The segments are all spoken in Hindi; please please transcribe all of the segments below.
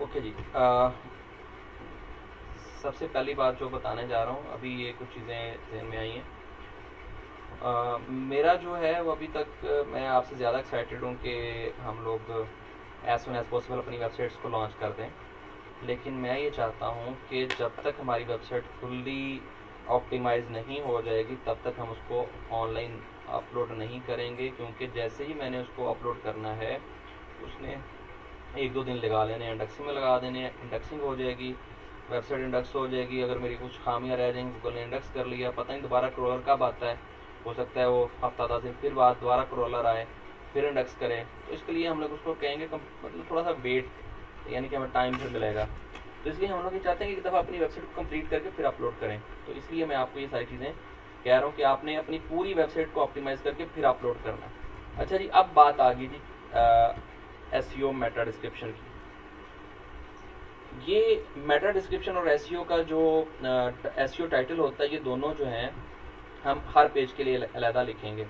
ओके जी। सबसे पहली बात जो बताने जा रहा हूँ, अभी ये कुछ चीज़ें ज़हन में आई हैं। मेरा जो है वो अभी तक मैं आपसे ज़्यादा एक्साइटेड हूँ कि हम लोग एज सुन एज़ पॉसिबल अपनी वेबसाइट्स को लॉन्च कर दें। लेकिन मैं ये चाहता हूँ कि जब तक हमारी वेबसाइट फुल्ली ऑप्टिमाइज़ नहीं हो जाएगी तब तक हम उसको ऑनलाइन अपलोड नहीं करेंगे, क्योंकि जैसे ही मैंने उसको अपलोड करना है उसने एक दो दिन लगा लेने, इंडेक्सिंग में लगा देने, इंडेक्सिंग हो जाएगी, वेबसाइट इंडेक्स हो जाएगी। अगर मेरी कुछ खामियां रह जाएंगी, गूगल ने इंडेक्स कर लिया, पता नहीं दोबारा क्रॉलर कब आता है, हो सकता है वो हफ्ता 10 दिन फिर बाद दोबारा क्रॉलर आए, फिर इंडेक्स करें। तो इसके लिए हम लोग उसको कहेंगे मतलब थोड़ा सा वेट, यानी कि हमें टाइम फिर मिलेगा। तो इसलिए हम लोग ये चाहते हैं कि एक दफ़ा अपनी वेबसाइट को कंप्लीट करके फिर अपलोड करें। तो इसलिए मैं आपको ये सारी चीज़ें कह रहा हूँ कि आपने अपनी पूरी वेबसाइट को ऑप्टिमाइज़ करके फिर अपलोड करना। अच्छा जी, अब बात आ गई जी एसईओ मेटा डिस्क्रिप्शन की। ये मेटा डिस्क्रिप्शन और एसईओ का जो एसईओ टाइटल होता है, ये दोनों जो हैं हम हर पेज के लिए अलहदा लिखेंगे।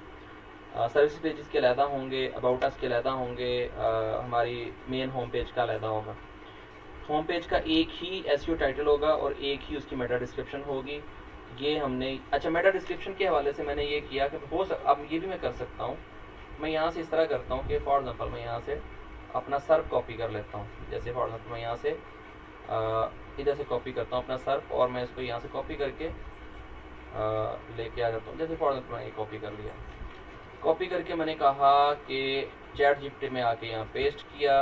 सर्विस पेजेस के अलहदा होंगे, अबाउट अस के अलहदा होंगे, हमारी मेन होम पेज का अलहदा होगा। होम पेज का एक ही एसईओ टाइटल होगा और एक ही उसकी मेटा डिस्क्रिप्शन होगी। ये हमने अच्छा मेटा डिस्क्रिप्शन के हवाले से मैंने ये किया कि अब ये भी मैं कर सकता हूँ। मैं यहाँ से इस तरह करता हूँ कि फॉर एग्जांपल मैं यहाँ से अपना सर्फ कॉपी कर लेता हूँ। जैसे फॉर एग्जांपल मैं यहाँ से इधर से कॉपी करता हूँ अपना सर्फ, और मैं इसको यहाँ से कॉपी करके लेके आ जाता हूँ। जैसे फॉर एग्जांपल मैंने कॉपी कर लिया, कॉपी करके मैंने कहा कि चैट जीपीटी में आके यहाँ पेस्ट किया,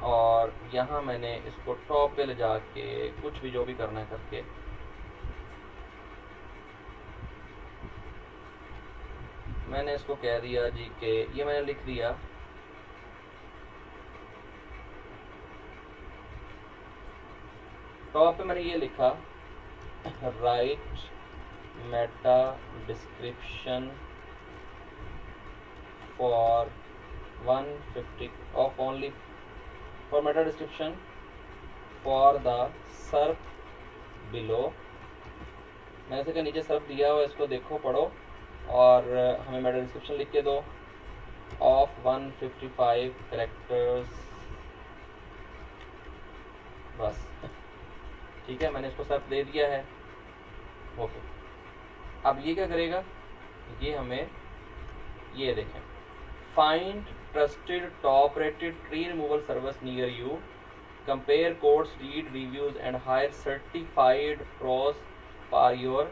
और यहाँ मैंने इसको टॉप पे ले जाके कुछ भी जो भी करना है करके मैंने इसको कह दिया जी कि ये मैंने लिख दिया। टॉप पे मैंने ये लिखा, right Meta description for 150 of only for Meta description for the Surf below. मैंने इसे नीचे सर्फ दिया हुआ, इसको देखो पढ़ो और हमें मेटा डिस्क्रिप्शन लिख के दो ऑफ 155 कैरेक्टर्स, बस ठीक है। मैंने इसको सर्फ दे दिया है। ओके, अब ये क्या करेगा, ये हमें ये देखें, find trusted top rated tree removal service near you, compare quotes, read reviews and hire certified pros for your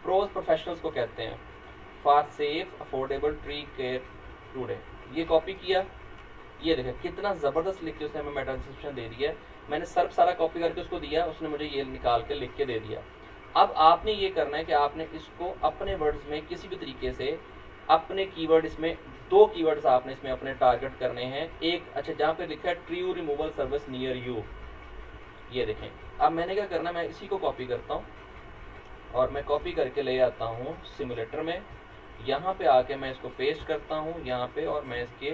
pros professionals को कहते हैं, for safe affordable tree care today. ये कॉपी किया, ये देखें कितना ज़बरदस्त लिख के उसने हमें मेटा डिस्क्रिप्शन दे दिया। मैंने सर्फ सारा कॉपी करके उसको दिया, उसने मुझे ये निकाल के लिख के दे दिया। अब आपने ये करना है कि आपने इसको अपने वर्ड्स में किसी भी तरीके से अपने कीवर्ड, इसमें दो कीवर्ड्स आपने इसमें अपने टारगेट करने हैं। एक, अच्छा जहाँ पे लिखा है tree removal service near you, ये देखें। अब मैंने क्या करना है, मैं इसी को कॉपी करता हूँ और मैं कॉपी करके ले आता हूँ सिमुलेटर में। यहाँ पे आके मैं इसको पेस्ट करता हूँ यहाँ पे, और मैं इसके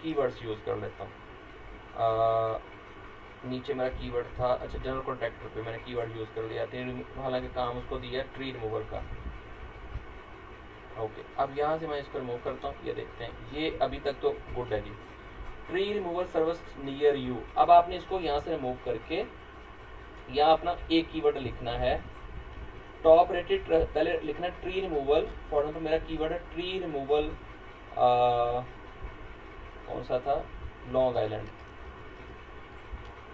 कीवर्ड्स यूज़ कर लेता हूँ। नीचे मेरा कीवर्ड था, अच्छा जनरल कॉन्ट्रैक्टर पे मैंने कीवर्ड यूज़ कर लिया, हालांकि काम उसको दिया ट्री रिमूवल का। ओके, अब यहाँ से मैं इसको रिमूव करता हूँ। ये देखते हैं, ये अभी तक तो गुड है जी, tree removal service near you. अब आपने इसको यहाँ से रिमूव करके यहाँ अपना एक कीवर्ड लिखना है, टॉप रेटेड, पहले लिखना है ट्री रिमूवल। फॉर एग्जाम्पल मेरा कीवर्ड है ट्री रिमूवल, कौन सा था, लॉन्ग आइलैंड,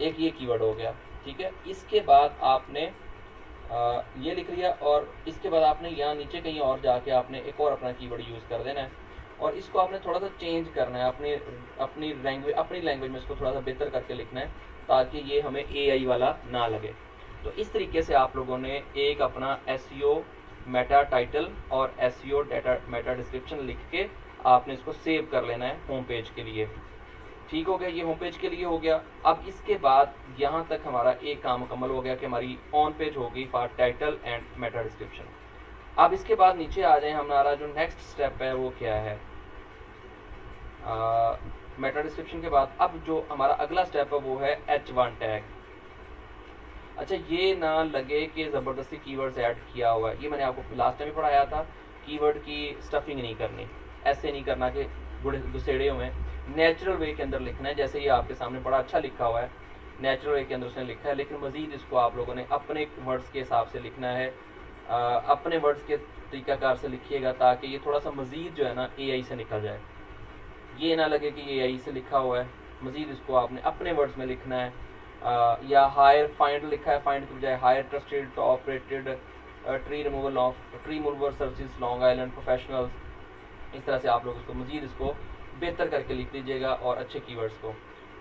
एक ये कीवर्ड हो गया, ठीक है। इसके बाद आपने ये लिख लिया, और इसके बाद आपने यहाँ नीचे कहीं और जाके आपने एक और अपना कीवर्ड यूज़ कर देना है, और इसको आपने थोड़ा सा चेंज करना है, अपनी लैंग्वेज में इसको थोड़ा सा बेहतर करके लिखना है, ताकि ये हमें एआई वाला ना लगे। तो इस तरीके से आप लोगों ने एक अपना एसईओ मेटा टाइटल और एसईओ डेटा मेटा डिस्क्रिप्शन लिख के आपने इसको सेव कर लेना है होम पेज के लिए। ठीक हो गया, ये होम पेज के लिए हो गया। अब इसके बाद यहाँ तक हमारा एक काम मुकम्मल हो गया कि हमारी ऑन पेज हो गई for title and meta description. अब इसके बाद नीचे आ जाए, हमारा जो नेक्स्ट स्टेप है वो क्या है, मेटा डिस्क्रिप्शन के बाद अब जो हमारा अगला स्टेप है वो है H1 टैग। अच्छा, ये ना लगे कि ज़बरदस्ती कीवर्ड्स ऐड किया हुआ है, ये मैंने आपको लास्ट टाइम भी पढ़ाया था, कीवर्ड की स्टफिंग नहीं करनी, ऐसे नहीं करना कि गुड़े घुसेड़े हुए, नेचुरल वे के अंदर लिखना है। जैसे ये आपके सामने बड़ा अच्छा लिखा हुआ है, नेचुरल वे के अंदर उसने लिखा है, लेकिन मज़ीद इसको आप लोगों ने अपने वर्ड्स के हिसाब से लिखना है, अपने वर्ड्स के तरीकाकार से लिखिएगा, ताकि ये थोड़ा सा मज़ीद जो है ना एआई से निकल जाए, ये ना लगे कि एआई से लिखा हुआ है। मज़ीद इसको आपने अपने वर्ड्स में लिखना है, या हायर फाइंड लिखा है, फाइंड की बजाय hire trusted top rated tree remover services Long Island professionals, इस तरह से आप लोग इसको मज़ीद इसको बेहतर करके लिख लीजिएगा और अच्छे कीवर्ड्स को।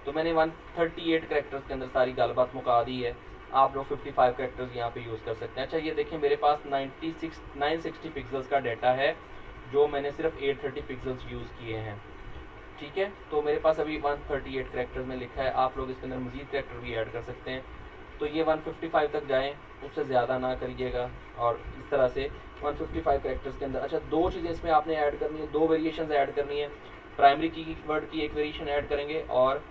तो मैंने 138 कैरेक्टर्स के अंदर सारी गलबात मुका दी है, आप लोग 55 कैरेक्टर्स यहाँ पे यूज़ कर सकते हैं। अच्छा ये देखें, मेरे पास 960 पिक्सल्स का डाटा है, जो मैंने सिर्फ 830 पिक्सल्स यूज़ किए हैं, ठीक है। तो मेरे पास अभी 138 कैरेक्टर्स में लिखा है, आप लोग इसके अंदर मज़ीद कैरेक्टर भी ऐड कर सकते हैं। तो ये 155 तक जाएँ, उससे ज़्यादा ना करिएगा, और इस तरह से 155 कैरेक्टर्स के अंदर। अच्छा, दो चीज़ें इसमें आपने ऐड करनी है, दो वेरिएशंस ऐड करनी है। प्राइमरी कीवर्ड की एक वेरिएशन ऐड करेंगे, और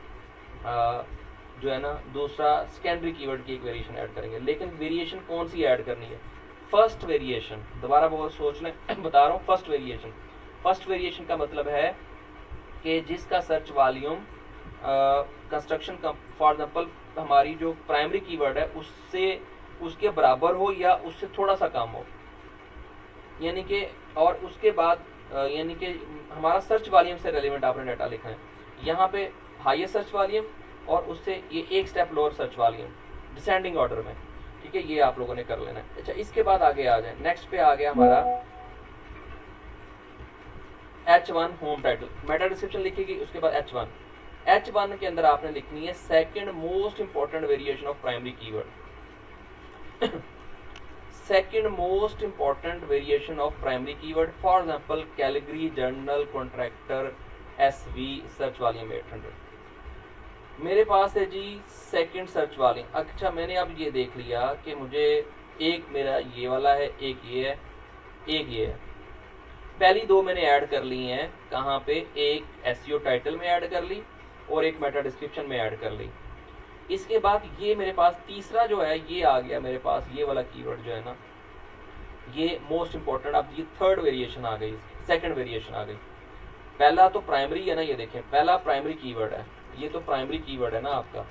जो है ना दूसरा सेकेंडरी कीवर्ड की एक वेरिएशन ऐड करेंगे। लेकिन वेरिएशन कौन सी ऐड करनी है? फर्स्ट वेरिएशन, दोबारा बहुत सोच लें, बता रहा हूँ। फर्स्ट वेरिएशन का मतलब है कि जिसका सर्च वॉल्यूम कंस्ट्रक्शन का फॉर एग्जांपल हमारी जो प्राइमरी कीवर्ड है उससे उसके बराबर हो या उससे थोड़ा सा कम हो, यानी कि, और उसके बाद यानी कि हमारा सर्च वॉल्यूम से रेलिवेंट आपने डाटा लिखा है। यहाँ पे हाईएस्ट सर्च वॉल्यूम और उससे ये एक step lower search volume, descending order में, ठीक है। ये आप लोगों ने कर लेना है। अच्छा, इसके बाद आगे आ जाए, नेक्स्ट पे आ गया हमारा H1 home title, meta description लिखेगी, उसके बाद H1 के अंदर आपने लिखनी है second most important variation of primary keyword. Second most important variation of primary keyword, for example Calgary, general, contractor, SV, search volume 800। मेरे पास है जी सेकंड सर्च वॉल्यूम। अच्छा, मैंने अब ये देख लिया कि मुझे एक मेरा ये वाला है, एक ये है, एक ये है। पहली दो मैंने ऐड कर ली हैं, कहाँ पे? एक SEO टाइटल में ऐड कर ली और एक मेटा डिस्क्रिप्शन में ऐड कर ली। इसके बाद ये मेरे पास तीसरा जो है ये आ गया मेरे पास, ये वाला कीवर्ड जो है ना, ये मोस्ट इंपॉर्टेंट। अब ये थर्ड वेरिएशन आ गई, सेकंड वेरिएशन आ गई। पहला तो प्राइमरी है ना, ये देखें, पहला प्राइमरी कीवर्ड है, ये तो प्राइमरी कीवर्ड है ना आपका।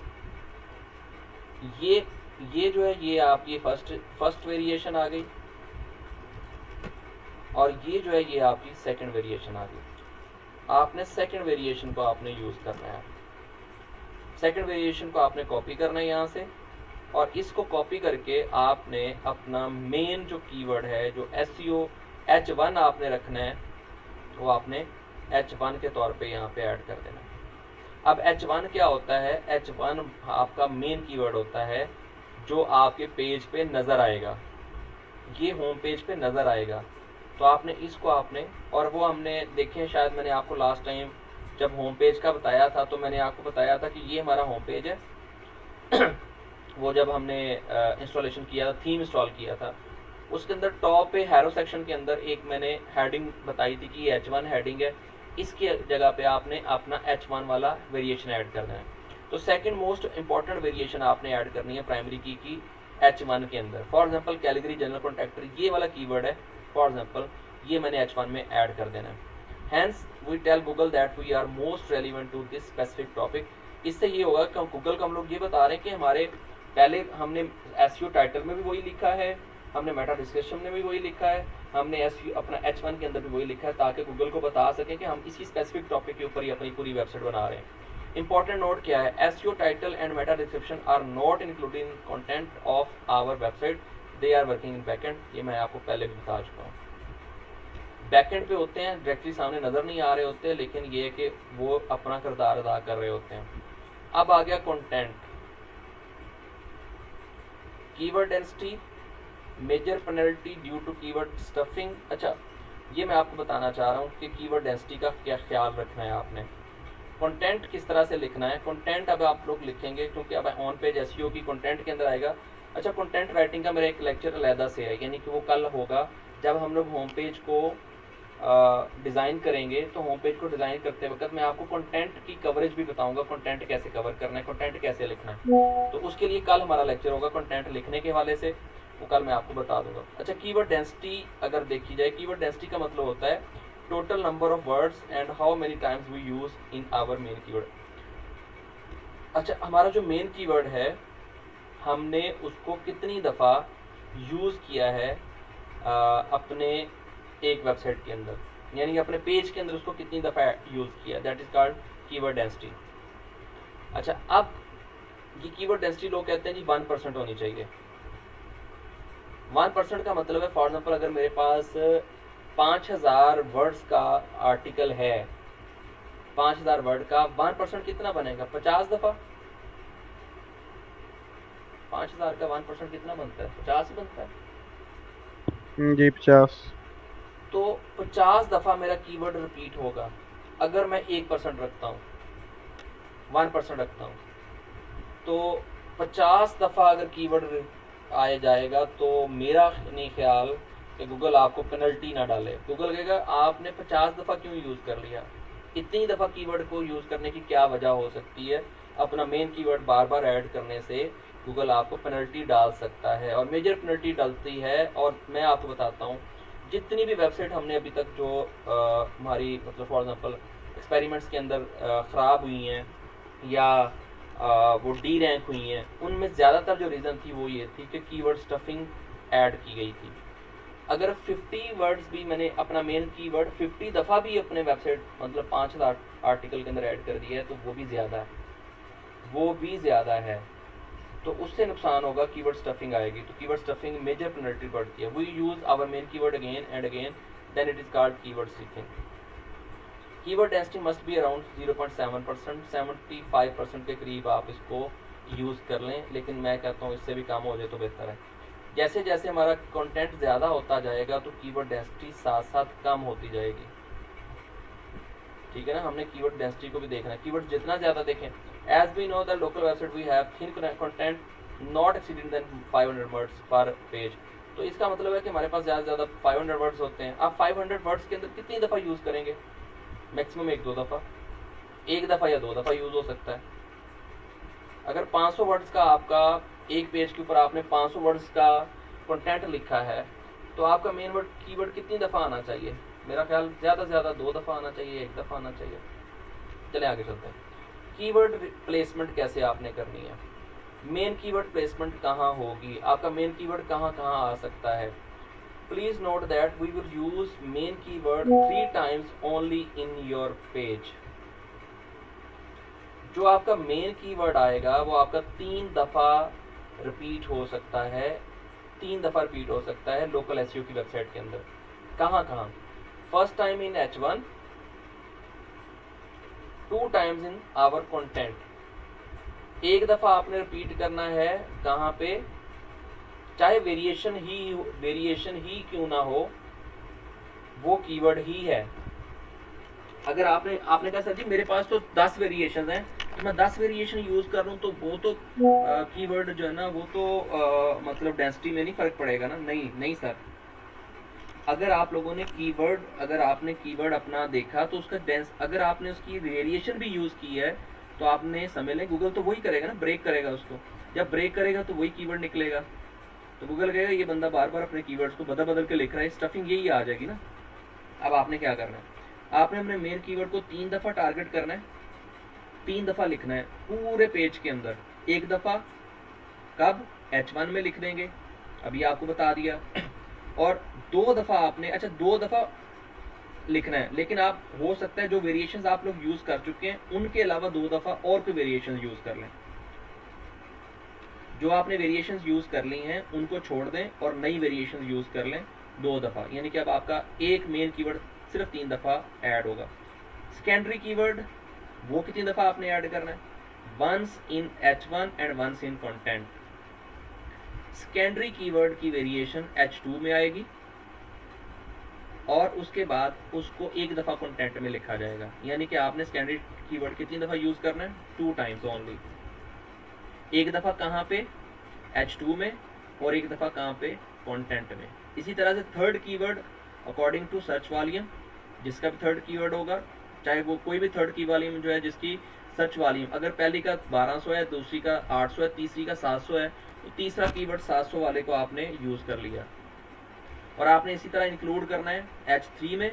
ये जो है ये आपकी फर्स्ट वेरिएशन आ गई, और ये जो है ये आपकी सेकंड वेरिएशन आ गई। आपने सेकंड वेरिएशन को आपने यूज करना है, सेकंड वेरिएशन को आपने कॉपी करना है यहाँ से, और इसको कॉपी करके आपने अपना मेन जो कीवर्ड है, जो SEO H1 आपने रखना है, वो आपने H1 के तौर पे यहाँ पे ऐड कर देना है। अब H1 क्या होता है? H1 आपका मेन कीवर्ड होता है, जो आपके पेज पे नज़र आएगा, ये होम पेज पे नज़र आएगा। तो आपने इसको आपने, और वो हमने देखे, शायद मैंने आपको लास्ट टाइम जब होम पेज का बताया था, तो मैंने आपको बताया था कि ये हमारा होम पेज है। वो जब हमने इंस्टॉलेशन किया था, थीम इंस्टॉल किया था, उसके अंदर टॉप पे हैरो सेक्शन के अंदर एक मैंने हेडिंग बताई थी कि ये H1 हेडिंग है, इसके जगह पे आपने अपना H1 वाला वेरिएशन ऐड करना है। तो सेकंड मोस्ट इंपॉर्टेंट वेरिएशन आपने ऐड करनी है प्राइमरी की H1 के अंदर। फॉर एग्जांपल कैलिग्री, जनरल कॉन्ट्रैक्टर, ये वाला कीवर्ड है, फॉर एग्जांपल ये मैंने H1 में ऐड कर देना है। Hence we tell Google that we are most relevant to this specific topic. इससे ये होगा कि गूगल को हम लोग ये बता रहे हैं कि हमारे पहले हमने SEO टाइटल में भी वही लिखा है, हमने मेटा डिस्क्रिप्शन में भी वही लिखा है, हमने SEO अपना H1 के अंदर भी वही लिखा है, ताकि गूगल को बता सकें कि हम इसी स्पेसिफिक टॉपिक के ऊपर ही अपनी पूरी वेबसाइट बना रहे हैं। इंपॉर्टेंट नोट क्या है? SEO title and meta description are not included in content of our website, they are working in backend. ये मैं आपको पहले भी बता चुका हूँ, बैकएंड पे होते हैं, डायरेक्टली सामने नज़र नहीं आ रहे होते, लेकिन ये है कि वो अपना किरदार अदा कर रहे होते हैं। अब आ गया content, keyword density, major penalty due to keyword stuffing. अच्छा, ये मैं आपको बताना चाह रहा हूँ कि कीवर्ड डेंसिटी का क्या ख्याल रखना है आपने। कंटेंट किस तरह से लिखना है? कंटेंट अब आप लोग लिखेंगे, क्योंकि अब ऑन पेज SEO की कंटेंट के अंदर आएगा। अच्छा, कंटेंट राइटिंग का मेरा एक लेक्चर अलहदा से है, यानी कि वो कल होगा जब हम लोग होम पेज को डिज़ाइन करेंगे। तो होम पेज को डिज़ाइन करते वक्त मैं आपको कंटेंट की कवरेज भी बताऊंगा, कंटेंट कैसे कवर करना है, कंटेंट कैसे लिखना है। तो उसके लिए कल हमारा लेक्चर होगा कंटेंट लिखने के हवाले से, वो कल मैं आपको बता दूंगा। अच्छा, कीवर्ड डेंसिटी अगर देखी जाए, कीवर्ड डेंसिटी का मतलब होता है total number of words and how many times we use in our main keyword. अच्छा, हमारा जो मेन कीवर्ड है हमने उसको कितनी दफ़ा यूज़ किया है अपने एक वेबसाइट के अंदर, यानी कि अपने पेज के अंदर उसको कितनी दफ़ा यूज़ किया, that is called keyword density. अच्छा, अब ये कीवर्ड डेंसिटी लोग कहते हैं जी 1% होनी चाहिए। 1% का मतलब है, फॉर एग्जाम्पल अगर मेरे पास 5000 वर्ड्स का आर्टिकल है, 5000 वर्ड का 1% कितना बनेगा, 50 दफ़ा। 5000 का 1% कितना बनता है, 50 ही बनता है। जी 50। तो 50 दफ़ा मेरा कीवर्ड रिपीट होगा अगर मैं 1% रखता हूँ, 1% रखता हूँ। तो 50 दफ़ा अगर कीवर्ड आए जाएगा तो मेरा नहीं ख्याल कि गूगल आपको पेनल्टी ना डाले। गूगल कहेगा आपने 50 दफ़ा क्यों यूज़ कर लिया, इतनी दफ़ा कीवर्ड को यूज़ करने की क्या वजह हो सकती है। अपना मेन कीवर्ड बार बार ऐड करने से गूगल आपको पेनल्टी डाल सकता है, और मेजर पेनल्टी डालती है। और मैं आपको बताता हूँ, जितनी भी वेबसाइट हमने अभी तक जो हमारी मतलब फॉर एग्जांपल एक्सपेरिमेंट्स के अंदर ख़राब हुई हैं या वो डी रैंक हुई हैं, उनमें ज़्यादातर जो रीज़न थी वो ये थी कि कीवर्ड स्टफिंग ऐड की गई थी। अगर 50 वर्ड्स भी मैंने अपना मेन कीवर्ड 50 दफ़ा भी अपने वेबसाइट मतलब 5000 आर्टिकल के अंदर ऐड कर दिया है तो वो भी ज़्यादा है, वो भी ज़्यादा है। तो उससे नुकसान होगा, कीवर्ड स्टफिंग आएगी। तो कीवर्ड स्टफिंग मेजर पेनल्टी बढ़ती है। We use our main keyword again and again, then it is called keyword stuffing. Keyword density must be around 0.7%, 75% के करीब आप इसको यूज़ कर लें, लेकिन मैं कहता हूँ इससे भी कम हो जाए तो बेहतर है। जैसे जैसे हमारा कंटेंट ज़्यादा होता जाएगा तो कीवर्ड डेंसिटी साथ साथ कम होती जाएगी। ठीक है ना, हमने कीवर्ड डेंसिटी को भी देखना है। कीवर्ड जितना ज़्यादा देखें, as we know the local website we have thin content not exceeding then 500 words per page. तो इसका मतलब है कि हमारे पास ज़्यादा से ज़्यादा 500 वर्ड्स होते हैं। आप 500 वर्ड्स के अंदर कितनी दफ़ा यूज़ करेंगे, मैक्सिमम 1-2 दफ़ा, 1 दफ़ा या 2 दफ़ा यूज़ हो सकता है। अगर 500 वर्ड्स का आपका एक पेज के ऊपर आपने 500 वर्ड्स का कंटेंट लिखा है तो आपका मेन वर्ड कीवर्ड कितनी दफ़ा आना चाहिए, मेरा ख्याल ज़्यादा से ज़्यादा 2 दफ़ा आना चाहिए, 1 दफ़ा आना चाहिए। चले आगे चलते हैं। कीवर्ड प्लेसमेंट कैसे आपने करनी है, मेन कीवर्ड प्लेसमेंट कहाँ होगी, आपका मेन कीवर्ड कहाँ कहाँ आ सकता है। Please note that we will use main keyword 3 times only in your page. जो आपका मेन कीवर्ड आएगा वो आपका 3 दफ़ा रिपीट हो सकता है, 3 दफ़ा रिपीट हो सकता है लोकल एसईओ की वेबसाइट के अंदर। कहाँ कहाँ, first time in H1, 2 times in our content. एक दफ़ा आपने रिपीट करना है कहाँ पे, चाहे वेरिएशन ही क्यों ना हो, वो कीवर्ड ही है। अगर आपने आपने कहा सर जी मेरे पास तो 10 वेरिएशन हैं, तो मैं 10 वेरिएशन यूज़ कर रहा हूँ तो वो तो कीवर्ड जो है ना वो तो मतलब डेंसिटी में नहीं फ़र्क पड़ेगा ना। नहीं नहीं सर, अगर आप लोगों ने कीवर्ड, अगर आपने कीवर्ड अपना देखा तो उसका डेंस, अगर आपने उसकी वेरिएशन भी यूज़ की है तो आपने समझ लें गूगल तो वही करेगा ना, ब्रेक करेगा उसको। जब ब्रेक करेगा तो वही कीवर्ड निकलेगा। तो गूगल कहेगा ये बंदा बार बार अपने कीवर्ड्स को बदल बदल के लिख रहा है, स्टफिंग यही आ जाएगी ना। अब आपने क्या करना है, आपने अपने मेन कीवर्ड को 3 दफ़ा टारगेट करना है, 3 दफ़ा लिखना है पूरे पेज के अंदर। एक दफ़ा कब, H1 में लिख देंगे, अभी आपको बता दिया। और 2 दफ़ा आपने, अच्छा 2 दफ़ा लिखना है, लेकिन आप हो सकता है जो वेरिएशंस आप लोग यूज़ कर चुके हैं उनके अलावा 2 दफ़ा और कोई वेरिएशन यूज़ कर लें। जो आपने वेरिएशंस यूज़ कर ली हैं उनको छोड़ दें और नई वेरिएशंस यूज़ कर लें 2 दफ़ा, यानी कि अब आपका एक मेन कीवर्ड सिर्फ 3 दफ़ा ऐड होगा। सेकेंडरी कीवर्ड वो कितनी दफ़ा आपने ऐड करना है, once in H1 and once in content. Secondary keyword की वेरिएशन H2 में आएगी और उसके बाद उसको एक दफ़ा कंटेंट में लिखा जाएगा, यानी कि आपने सेकेंडरी कीवर्ड कितनी दफ़ा यूज़ करना है, 2 टाइम्स ओनली। एक दफ़ा कहाँ पे, H2 में, और एक दफ़ा कहाँ पे, कंटेंट में। इसी तरह से third keyword according to search volume, जिसका भी थर्ड कीवर्ड होगा, चाहे वो कोई भी थर्ड की वॉल्यूम जो है जिसकी सर्च वॉल्यूम, अगर पहली का 1200 है, दूसरी का 800 है, तीसरी का 700 है, तो तीसरा कीवर्ड 700 वाले को आपने यूज़ कर लिया। और आपने इसी तरह इंक्लूड करना है H3 में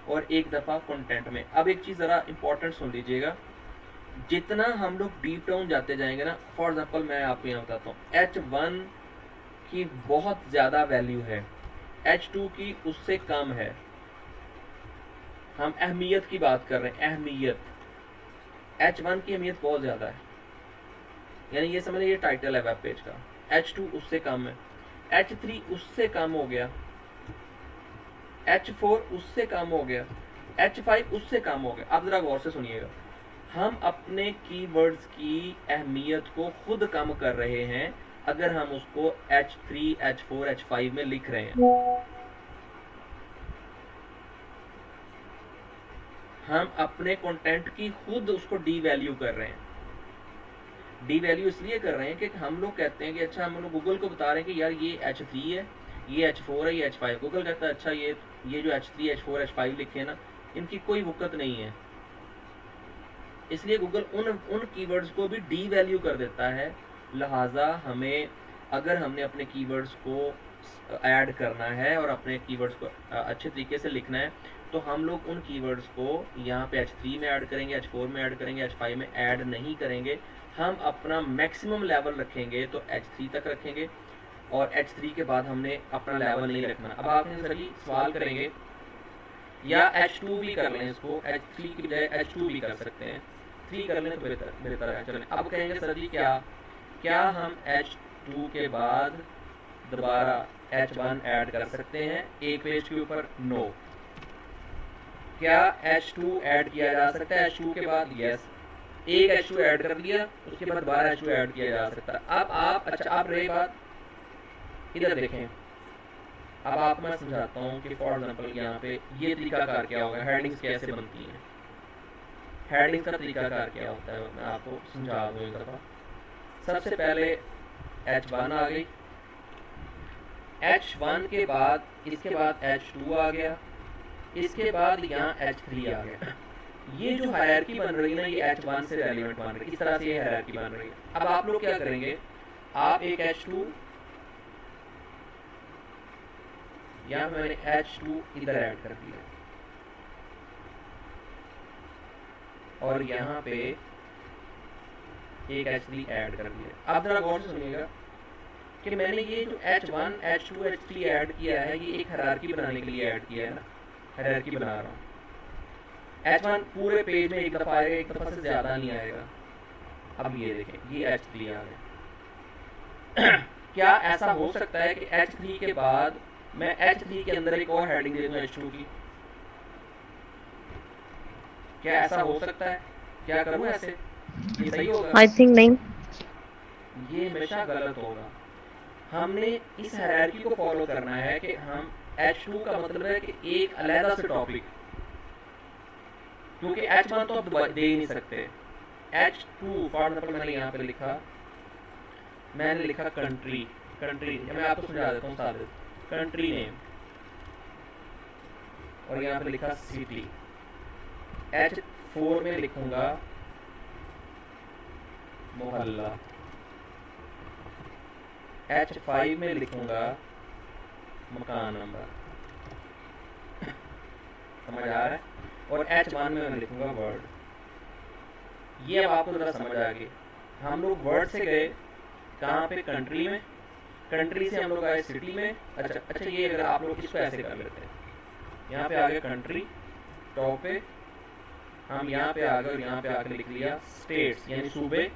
और एक दफ़ा कंटेंट में। अब एक चीज़ ज़रा इंपॉर्टेंट सुन लीजिएगा, जितना हम लोग डीप डाउन जाते जाएंगे ना, फॉर एग्जाम्पल मैं आपको यहाँ बताता हूँ, H1 की बहुत ज़्यादा वैल्यू है, H2 की उससे कम है। हम अहमियत की बात कर रहे हैं, अहमियत, H1 की अहमियत बहुत ज़्यादा है, यानी ये समझ ये टाइटल है वेब पेज का। H2 उससे कम है, H3 उससे कम हो गया, H4 उससे कम हो गया, H5 उससे कम हो गया। अब ज़रा गौर से सुनिएगा, हम अपने कीवर्ड्स की अहमियत को खुद कम कर रहे हैं अगर हम उसको H3, H4, H5 में लिख रहे हैं। हम अपने कंटेंट की खुद उसको डी वैल्यू कर रहे हैं। डी वैल्यू इसलिए कर रहे हैं कि हम लोग कहते हैं कि अच्छा, हम लोग गूगल को बता रहे हैं कि यार ये H3 है, ये H4 है, ये H5। गूगल कहता है अच्छा ये जो H3, H4, H5 लिखे हैं ना, इनकी कोई वक़्त नहीं है। इसलिए गूगल उन कीवर्ड्स को भी डी वैल्यू कर देता है। लिहाजा हमें, अगर हमने अपने कीवर्ड्स को ऐड करना है और अपने कीवर्ड्स को अच्छे तरीके से लिखना है, तो हम लोग उन कीवर्ड्स को यहाँ पे H3 में ऐड करेंगे, H4 में ऐड करेंगे, H5 में ऐड नहीं करेंगे। हम अपना मैक्सिमम लेवल रखेंगे तो H3 तक रखेंगे, और H3 के बाद हमने अपना लेवल नहीं रखना। अब आप सर जी सवाल करेंगे, या H2 भी कर लें, इसको H3 की बजाय H2 भी कर सकते हैं, 3 कर लें तो बेहतर है। चलें, अब कहेंगे सर जी क्या हम H2 के बाद दोबारा H1 ऐड कर सकते हैं एक पेज के ऊपर? नो। क्या H2 ऐड किया जा सकता है H2 के बाद? यस। एक H2 ऐड कर दिया, उसके बाद दोबारा H2 ऐड किया जा सकता है। अब आप, अच्छा आप रही बात, इधर देखें, अब आपको मैं समझाता हूँ कि फॉर एग्जाम्पल यहाँ पे ये तरीकाकार क्या होगा, हेडिंग्स कैसे बनती हैं। हेडिंग्स का तरीकाकार क्या होता है, मैं आपको समझा दूँ एक दफ़ा। सबसे पहले H1 आ गई, H1 के बाद इसके बाद H2 आ गया, इसके बाद यहाँ H3 आ गया। ये जो हायरार्की बन रही है ना, ये H1 से रेलिवेंट बन रही है, इस तरह से ये हायरार्की बन रही है। अब आप लोग क्या करेंगे, आप एक H2, यहाँ मैंने H2 इधर ऐड कर दिया, और यहाँ पे एक H3 ऐड कर दिया। अब जरा गौर से सुनिएगा कि मैंने ये जो H1, H2, H3 ऐड किया है, ये एक हायरार्की बनाने के लिए ऐड किया है ना, हायरार्की बना रहा हूँ। H1 पूरे पेज में एक दफ़ा आएगा, एक दफ़ा से ज़्यादा नहीं आएगा। अब ये देखें, ये H3 आ गया। क्या ऐसा हो सकता है कि H3 के बाद मैं H3 के अंदर एक और हेडिंग दे दूं H2 की? क्या ऐसा हो सकता है? क्या करूं ऐसे? ये सही होगा? आई थिंक नहीं। ये हमेशा गलत होगा। हमने इस हायरार्की को फॉलो करना है कि हम H2 का मतलब है कि एक अलग से टॉपिक, क्योंकि H1 तो आप दे ही नहीं सकते। H2 फॉर एग्जाम्पल मैंने यहाँ पे लिखा, मैंने लिखा कंट्री, मैं आपको समझा देता हूँ सादे, कंट्री नेम, और यहाँ पे लिखा सिटी। H4 में लिखूंगा मोहल्ला, H5 में लिखूंगा मकान नंबर, समझ आ रहा है? और H1 में मैं लिखूंगा वर्ड। ये अब आपको जरा समझ आ गई। हम लोग वर्ड से गए कहाँ पे? कंट्री में। कंट्री से हम लोग आए सिटी में। अच्छा ये अगर आप लोग इसको ऐसे कर लेते हैं, यहाँ पे आ गया कंट्री, टॉप पे हम यहाँ पे आ गए, और यहाँ पे आके लिख लिया स्टेट्स यानी सूबे,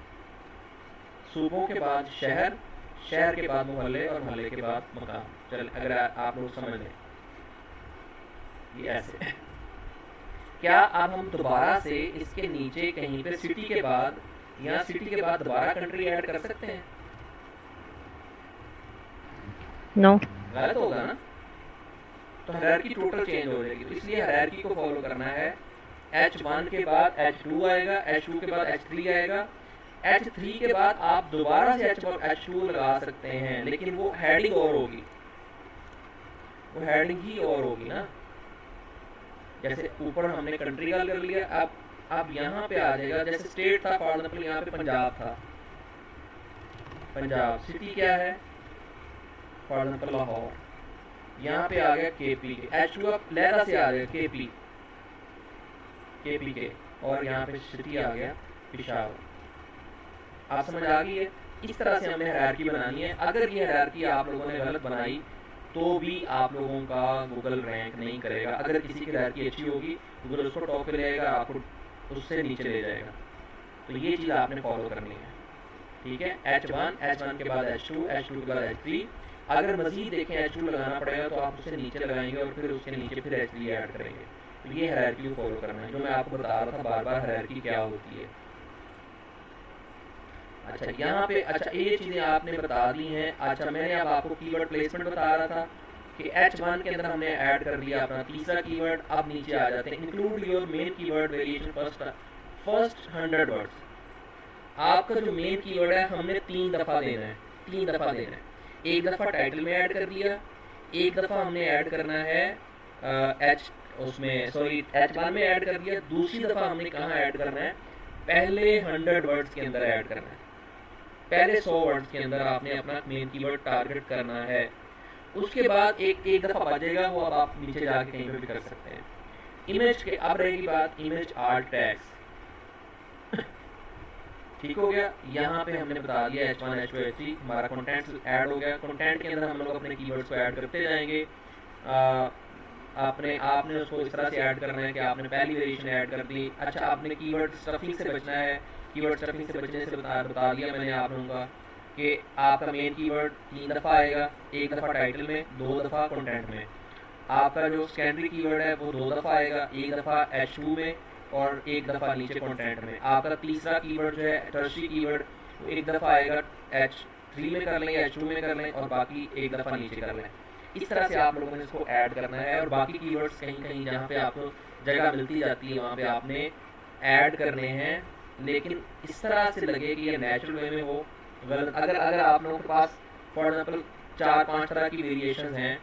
सूबों के बाद शहर, शहर के बाद मोहल्ले, और मोहल्ले के बाद मकान। चल अगर आप लोग समझ लें ये ऐसे। क्या अब हम दोबारा से इसके नीचे कहीं पे सिटी के बाद, यहाँ सिटी के बाद दोबारा कंट्री ऐड कर सकते हैं? नो। गलत होगा ना, तो हायरार्की टोटल चेंज हो जाएगी। तो इसलिए हायरार्की को फॉलो करना है। H1 के बाद H2 आएगा, H2 के बाद H3 आएगा, H3 के बाद आप दोबारा से H2 लगा सकते हैं, लेकिन वो हेडिंग और होगी, वो हेडिंग ही और होगी ना। जैसे ऊपर हमने कंट्री का कर लिया, अब यहाँ पे आ जाएगा, जैसे स्टेट था फॉर एग्जाम्पल यहाँ पे पंजाब था, पंजाब। सिटी क्या है? For example Lahore. यहाँ पे आ गया KP के, H2 अब लहरा से आ गया KP के, और यहाँ पे सिटी आ गया पेशावर। आप समझ आ गई है? इस तरह से हमें हायरार्की बनानी है। अगर ये हायरार्की आप लोगों ने गलत बनाई तो भी आप लोगों का गूगल रैंक नहीं करेगा। अगर किसी की हायरार्की अच्छी होगी गूगल उसको टॉप पे ले जाएगा, आपको उससे नीचे ले जाएगा। तो ये चीज़ आपने फॉलो करनी है, ठीक है। H1 के बाद H2 के बाद H3। अगर मजीद देखें H2 लगाना पड़ेगा तो आप उससे नीचे लगाएंगे और फिर उसके नीचे फिर H3 ऐड करेंगे। तो ये हायरार्की को फॉलो करना है, जो मैं आपको बता रहा था बार बार हायरार्की क्या होती है। अच्छा यहाँ पे, अच्छा ये चीज़ें आपने बता दी हैं। अच्छा मैंने अब आपको कीवर्ड प्लेसमेंट बता रहा था कि H1 के अंदर हमने ऐड कर लिया अपना तीसरा कीवर्ड। अब नीचे आ जाते हैं, include your main keyword variation first 100 words. आपका जो मेन कीवर्ड है हमने 3 दफ़ा देना है, 3 दफ़ा देना है। एक दफ़ा टाइटल में ऐड कर दिया, एक दफ़ा हमने ऐड करना है H1 में ऐड कर दिया। दूसरी दफ़ा हमने कहाँ ऐड करना है? पहले 100 वर्ड्स के अंदर ऐड करना है। पहले 100 वर्ड्स के अंदर आपने अपना मेन कीवर्ड टारगेट करना है। उसके बाद एक दफ़ा बचेगा, वो अब आप नीचे जाके कहीं पे भी कर सकते हैं। इमेज के अब रहेगी बात इमेज आर्ट टैग्स, ठीक हो गया। यहाँ पे हमने बता दिया H1 H2 H3 हमारा कंटेंट ऐड हो गया। कंटेंट के अंदर हम लोग अपने कीवर्ड्स को ऐड करते जाएंगे। आपने उसको इस तरह से ऐड करना है कि आपने पहली वेरिएशन ऐड कर दी। अच्छा आपने कीवर्ड स्टफिंग से बचना है। कीवर्ड स्टफिंग से बचने से बता दिया मैंने आप लोगों का कि आपका मेन कीवर्ड 3 दफ़ा आएगा, एक दफ़ा टाइटल में, 2 दफ़ा कंटेंट में। आपका जो सेकेंडरी कीवर्ड है वो 2 दफ़ा आएगा, एक दफ़ा H2 में और एक दफ़ा नीचे कंटेंट में। आपका तीसरा कीवर्ड जो है टर्शरी कीवर्ड, वो एक दफ़ा आएगा H3 में कर लें, H2 में कर लें और बाकी एक दफ़ा नीचे कर लें। इस तरह से आप लोगों ने इसको ऐड करना है और बाकी कीवर्ड्स कहीं कहीं जहाँ पे आपको जगह मिलती जाती है वहाँ पे आपने ऐड करने हैं, लेकिन इस तरह से लगे कि ये नेचुरल वे में हो। गलत अगर आप लोगों के पास फॉर एग्जाम्पल 4-5 तरह की वेरिएशन हैं,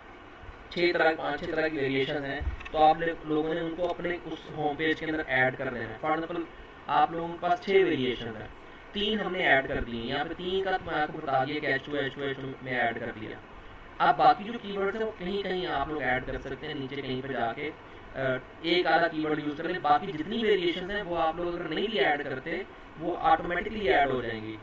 5-6 तरह की वेरिएशन हैं, तो आप लोगों ने उनको अपने उस होम पेज के अंदर ऐड कर देना है। फॉर एग्जाम्पल आप लोगों के पास 6 वेरिएशन है, 3 हमने ऐड कर दिए। यहाँ पे 3 का तो मैं आपको बता दिया कि H2 में ऐड कर दिया। अब बाकी जो कीवर्ड्स हैं वो कहीं कहीं आप लोग ऐड कर सकते हैं, नीचे कहीं पर जाके एक आधा कीवर्ड यूज़ कर लें। बाकी जितनी वेरिएशन हैं वो आप लोग अगर नहीं भी ऐड करते वो ऑटोमेटिकली ऐड हो जाएंगी।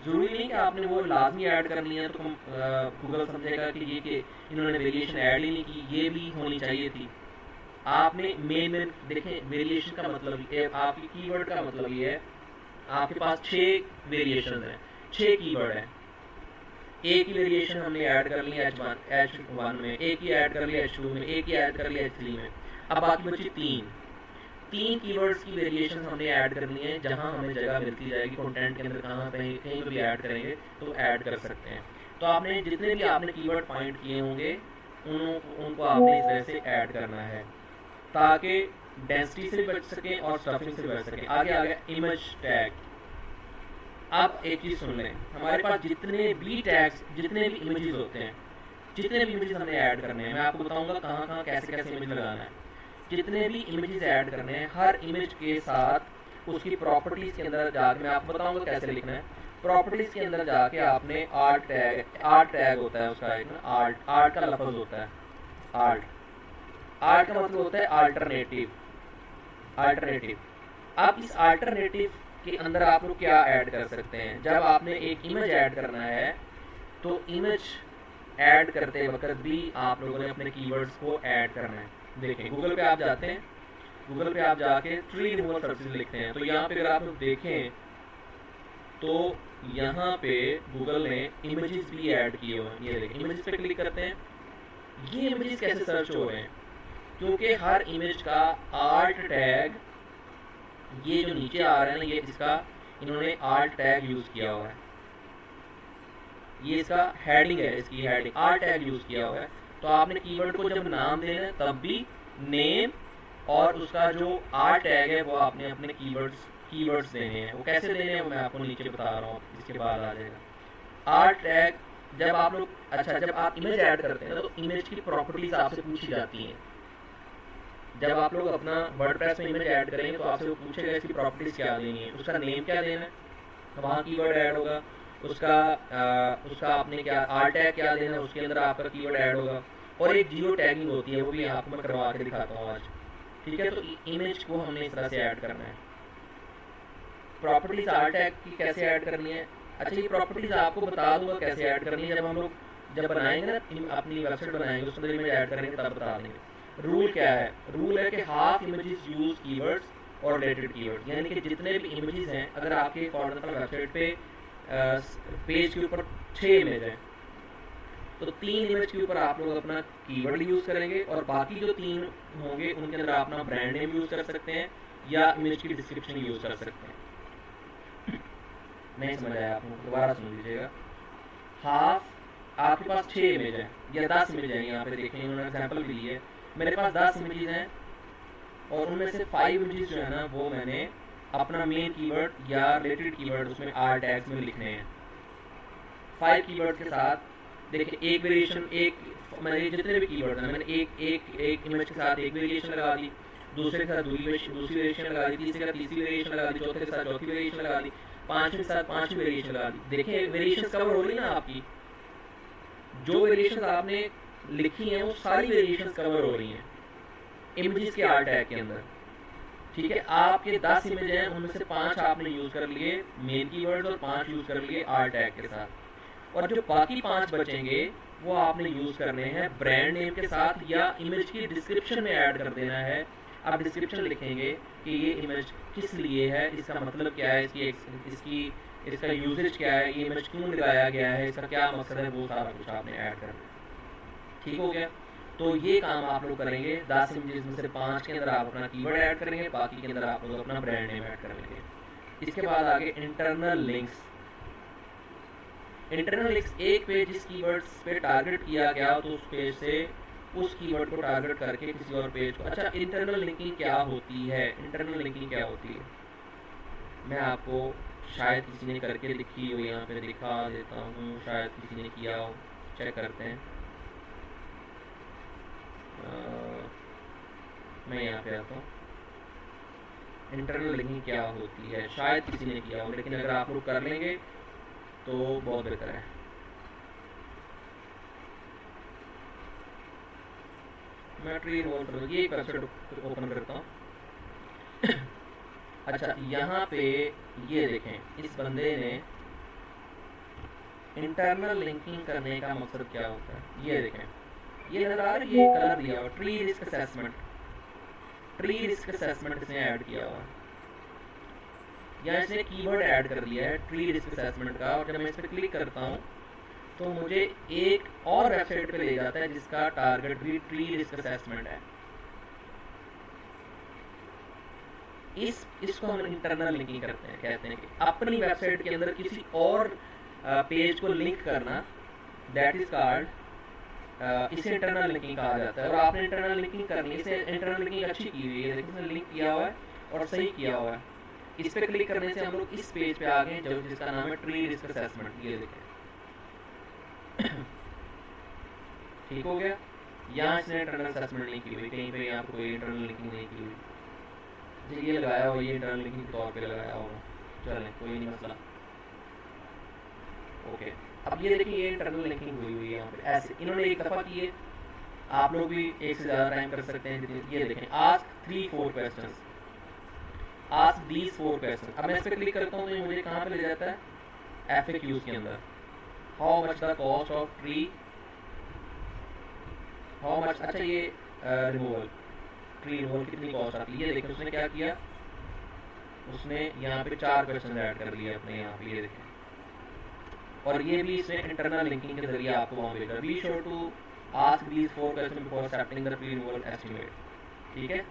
ज़रूरी नहीं कि आपने वो लाजमी ऐड करनी है तो गूगल समझेगा कि इन्होंने वेरिएशन ऐड ही नहीं की, ये भी होनी चाहिए थी। आपने मेन देखें, वेरिएशन का मतलब आपकी कीवर्ड का मतलब ये है आपके पास 6 वेरिएशन हैं, 6 कीवर्ड हैं। एक ही वेरिएशन हमने ऐड कर लिया H1 में, एक ही ऐड कर लिया H2 में, एक ही ऐड कर लिया H3 में। अब बाकी बची 3 कीवर्ड्स की वेरिएशन हमने ऐड करनी है जहां हमें जगह मिलती जाएगी कंटेंट के अंदर, कहीं पे भी ऐड करेंगे तो ऐड कर सकते हैं। तो आपने जितने भी आपने कीवर्ड फाइंड किए होंगे उनको आपने इस तरह से ऐड करना है ताकि डेंसिटी से भी बच सकें और स्टफिंग से भी बच सकें। आगे आ गया इमेज टैग। अब एक चीज़ सुन लें, हमारे पास जितने भी टैग्स, जितने भी इमेजेस होते हैं, जितने भी इमेजेस हमने ऐड करने हैं, मैं आपको बताऊंगा कहाँ कहाँ कैसे कैसे इमेज लगाना है। जितने भी इमेजेस ऐड करने हैं, हर इमेज के साथ उसकी प्रॉपर्टीज़ के अंदर जाके मैं आपको बताऊंगा कैसे लिखना है। प्रॉपर्टीज़ के अंदर जाके आपने आर्ट टैग होता है उसका एक ना, आर्ट का लफ्ज़ होता है। आर्ट का मतलब होता है अल्टरनेटिव। अब इस अल्टरनेटिव के अंदर आप लोग क्या ऐड कर सकते हैं? जब आपने एक इमेज ऐड करना है तो इमेज ऐड करते वक्त भी आप लोगों ने अपने कीवर्ड्स को ऐड करना है। देखें गूगल पे आप जाते हैं, गूगल पे आप जाके ट्री रिमूवल सर्विसेज लिखते हैं तो यहाँ पे अगर आप लोग देखें तो यहाँ पे गूगल ने इमेजेस भी ऐड किए हुए हैं। ये देखें, इमेजेस पे क्लिक करते हैं, ये इमेजेस कैसे सर्च हो रहे हैं? क्योंकि हर इमेज का आर्ट टैग, ये जो नीचे आ रहा है ना, ये इसका इन्होंने आर्ट टैग यूज़ किया हुआ है। ये इसका हेडिंग है, इसकी हेडिंग आर्ट टैग यूज़ किया हुआ है। तो आपने कीवर्ड को जब नाम देना है तब भी नेम और उसका जो आर्ट टैग है वो आपने अपने कीवर्ड्स देने हैं। वो कैसे देने हैं वो मैं आपको नीचे बता रहा हूँ, इसके बाद आ जाएगा। आर्ट टैग जब आप लोग, अच्छा जब आप इमेज ऐड करते हैं तो इमेज की प्रॉपर्टीज आपसे पूछी जाती हैं। जब आप लोग अपना वर्डप्रेस में इमेज ऐड करेंगे तो आपसे वो पूछेगा इसकी प्रॉपर्टीज क्या देनी है, उसका नेम क्या देना है, तो वहाँ कीवर्ड ऐड होगा। उसका आपने क्या आर्ट टैग क्या देना है, उसके अंदर आपका कीवर्ड ऐड होगा। और एक जियो टैगिंग होती है, वो भी आपको मैं करवा के दिखाता हूँ आज। ठीक है, तो इमेज को हमने इस तरह से ऐड करना है। प्रॉपर्टीज आर टैग की कैसे ऐड करनी है। अच्छा ये प्रॉपर्टीज आपको बता दूंगा कैसे ऐड करनी है, जब हम लोग जब बनाएंगे ना अपनी वेबसाइट बनाएंगे उसके अंदर इमेज ऐड करेंगे तब बता देंगे। रूल क्या है, रूल है कि हाफ इमेजेस यूज कीवर्ड्स और रिलेटेड कीवर्ड्स, यानी कि जितने भी इमेजेस हैं, अगर आपके फॉर एग्जांपल वेबसाइट पे पेज के ऊपर 6 इमेज हैं तो 3 इमेज के ऊपर आप लोग अपना कीवर्ड यूज करेंगे और बाकी जो 3 होंगे उनके अंदर आप अपना ब्रांड नेम यूज कर सकते हैं या इमेज की डिस्क्रिप्शन यूज कर सकते हैं। नहीं समझ आया आपको, दोबारा सुन लीजिएगा। हाफ आपके पास 6 इमेज है या 10 इमेज है, यहाँ पे देखें उन्होंने एग्जांपल भी दिए, मेरे पास 10 इमेजेस हैं और उनमें से 5 इमेजेस जो है ना वो मैंने अपना मेन कीवर्ड या रिलेटेड कीवर्ड उसमें आर टैग्स में लिखने हैं। 5 कीवर्ड के साथ देखिए एक वेरिएशन, एक मैंने जितने भी कीवर्ड हैं मैंने एक इमेज के साथ एक वेरिएशन लगा दी, दूसरे के साथ दूसरी वेरिएशन लगा दी, तीसरे के साथ तीसरी वेरिएशन लगा दी, चौथे के साथ चौथी वेरिएशन लगा दी, पांचवें के साथ पांचवी वेरिएशन लगा दी। देखिए वेरिएशन कवर हो रही है ना आपकी, जो वेरिएशन आपने लिखी है वो सारी वेरिएशन कवर हो रही हैं इमेजेस के आर टैग के अंदर। ठीक है, आपके 10 इमेज हैं उनमें से 5 आपने यूज कर लिए मेन कीवर्ड्स और 5 यूज कर लिए आर टैग के साथ, और जो बाकी 5 बचेंगे वो आपने यूज करने हैं ब्रांड नेम के साथ या इमेज की डिस्क्रिप्शन में ऐड कर देना है। आप डिस्क्रिप्शन लिखेंगे कि ये इमेज किस लिए है, इसका मतलब क्या है, इसका यूजेज क्या है, ये इमेज क्यों लगाया गया है, इसका क्या मकसद है, वो सारा कुछ आपने ऐड करना है। ठीक हो गया, तो ये काम आप लोग करेंगे। 10 इमेजेस में से 5 के अंदर आप अपना कीवर्ड ऐड करेंगे, बाकी के अंदर आप लोग अपना ब्रांड नेम ऐड करेंगे। इसके बाद आगे इंटरनल लिंक्स। इंटरनल लिंक्स एक पेज जिस कीवर्ड्स पे टारगेट किया गया तो उस पेज से उस कीवर्ड को टारगेट करके किसी और पेज को। अच्छा इंटरनल लिंकिंग क्या होती है, इंटरनल लिंकिंग क्या होती है मैं आपको शायद किसी ने करके दिखी हो, यहाँ पे दिखा देता हूँ, शायद किसी ने किया हो, चेक करते हैं। मैं यहाँ पे आता हूँ। इंटरनल लिंकिंग क्या होती है शायद किसी ने किया हो, लेकिन अगर आप लोग कर लेंगे तो बहुत बेहतर है। मैं ट्री रोल कर ये एक वेबसाइट ओपन करता हूँ। अच्छा यहाँ पे ये देखें इस बंदे ने इंटरनल लिंकिंग करने का मकसद क्या होता है, ये देखें ये नजर आ रहा है, ये कलर दिया हुआ tree risk assessment, tree risk assessment इसने ऐड किया हुआ या इसने कीवर्ड ऐड कर दिया है ट्री रिस्क असेसमेंट का, और जब मैं इस पर क्लिक करता हूँ तो मुझे एक और वेबसाइट पे ले जाता है जिसका टारगेट भी ट्री रिस्क असेसमेंट है। इसको हम इंटरनल लिंकिंग करते हैं, कहते हैं कि अपनी वेबसाइट के अंदर किसी और पेज को लिंक करना, दैट इज कॉल्ड इसे इंटरनल लिंकिंग कहा जाता है। और आपने इंटरनल लिंकिंग करनी, इसे इंटरनल लिंकिंग अच्छी की हुई है, देखिए इसने लिंक किया हुआ है और सही किया हुआ है। इस पे क्लिक करने से हम लोग इस पेज पे आ गए जो जिसका नाम है ट्री रिस्क असेसमेंट, ये देखें ठीक हो गया। यहाँ इसने इंटरनल असेसमेंट नहीं की हुई, कहीं पे यहाँ पर कोई इंटरनल लिंकिंग नहीं की हुई, ये लगाया हो, ये इंटरनल लिंकिंग के तौर पे लगाया होगा, चलें कोई नहीं मसला। ओके अब ये देखिए ये इंटरनल लिंकिंग हुई हुई है यहाँ पे, ऐसे इन्होंने एक दफ़ा की है, आप लोग भी एक से ज़्यादा टाइम कर सकते हैं। ये देखें ask 3-4 questions, ask these 4 questions. अब मैं इस पर क्लिक करता हूँ तो ये मुझे कहाँ पे ले जाता है, FAQs के अंदर। How much the cost of tree, how much, अच्छा ये रिमूवल, ट्री रिमूवल कितनी कॉस्ट आती है, ये देखिए उसने क्या किया, उसने यहाँ पे 4 क्वेश्चन ऐड कर लिए अपने यहाँ पे, ये देखें, और ये भी इसने इंटरनल लिंकिंग के जरिए आपको वहाँ भेजा, be sure to ask these 4 question before accepting the tree removal estimate. ठीक है,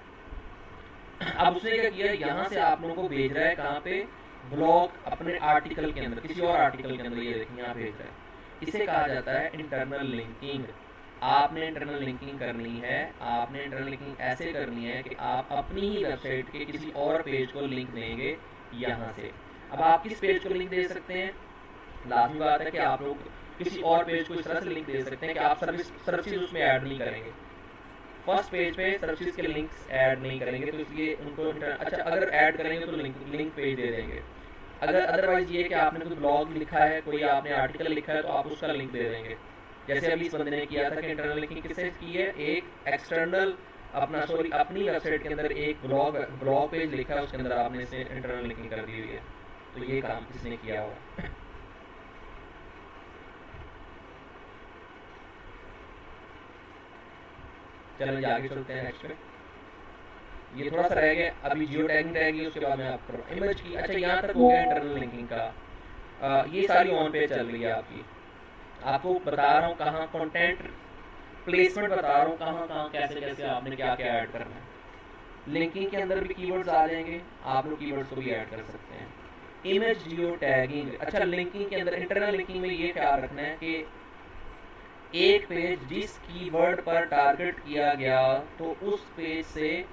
अब उसने क्या किया, यहाँ से आप लोगों को भेज रहा है कहाँ पे, ब्लॉग अपने आर्टिकल के अंदर, किसी और आर्टिकल के अंदर, ये देखें यहाँ भेज रहा है। इसे कहा जाता है इंटरनल लिंकिंग। आपने इंटरनल लिंकिंग करनी है, आपने इंटरनल लिंकिंग ऐसे करनी है कि आप अपनी ही वेबसाइट के किसी और पेज को लिंक देंगे यहाँ से। अब आप किस पेज को लिंक दे सकते हैं, लाजमी बात है कि आप लोग किसी और पेज को इस तरह से लिंक दे सकते हैं कि आप सर्विसेज उसमें ऐड नहीं करेंगे, फर्स्ट पेज पे सर्विसेज के लिंक्स ऐड नहीं करेंगे, तो इसलिए उनको अच्छा अगर ऐड करेंगे तो लिंक पेज दे देंगे। अगर अदरवाइज ये कि आपने कोई ब्लॉग लिखा है, कोई आपने आर्टिकल लिखा है, तो आप उसका लिंक दे देंगे। जैसे अभी इस बंदे ने किया था कि इंटरनल लिंकिंग किससे की है, एक एक्सटर्नल अपना सॉरी अपनी वेबसाइट के अंदर एक ब्लॉग पेज लिखा है, उसके अंदर आपने इसे इंटरनल लिंकिंग कर दी हुई है, तो ये काम इसने किया हुआ है। चलें आगे चलते हैं नेक्स्ट पे। ये थोड़ा सा रह गया, अभी जियो टैगिंग रह गई, उसके बाद मैं आपको इमेज की, अच्छा यहाँ तक हो गया इंटरनल लिंकिंग का। ये सारी ऑन पेज चल रही है आपकी, आपको बता रहा हूँ कहाँ कंटेंट प्लेसमेंट बता रहा हूँ, कहाँ कहाँ कैसे कैसे आपने क्या क्या ऐड करना है। लिंकिंग के अंदर भी कीवर्ड्स आ जाएंगे, आप लोग कीवर्ड्स को भी ऐड कर सकते हैं। इमेज जियो टैगिंग, अच्छा लिंकिंग के अंदर इंटरनल लिंकिंग में ये ख्याल रखना है कि एक पेज जिस कीवर्ड पर टारगेट किया गया तो उस पेज से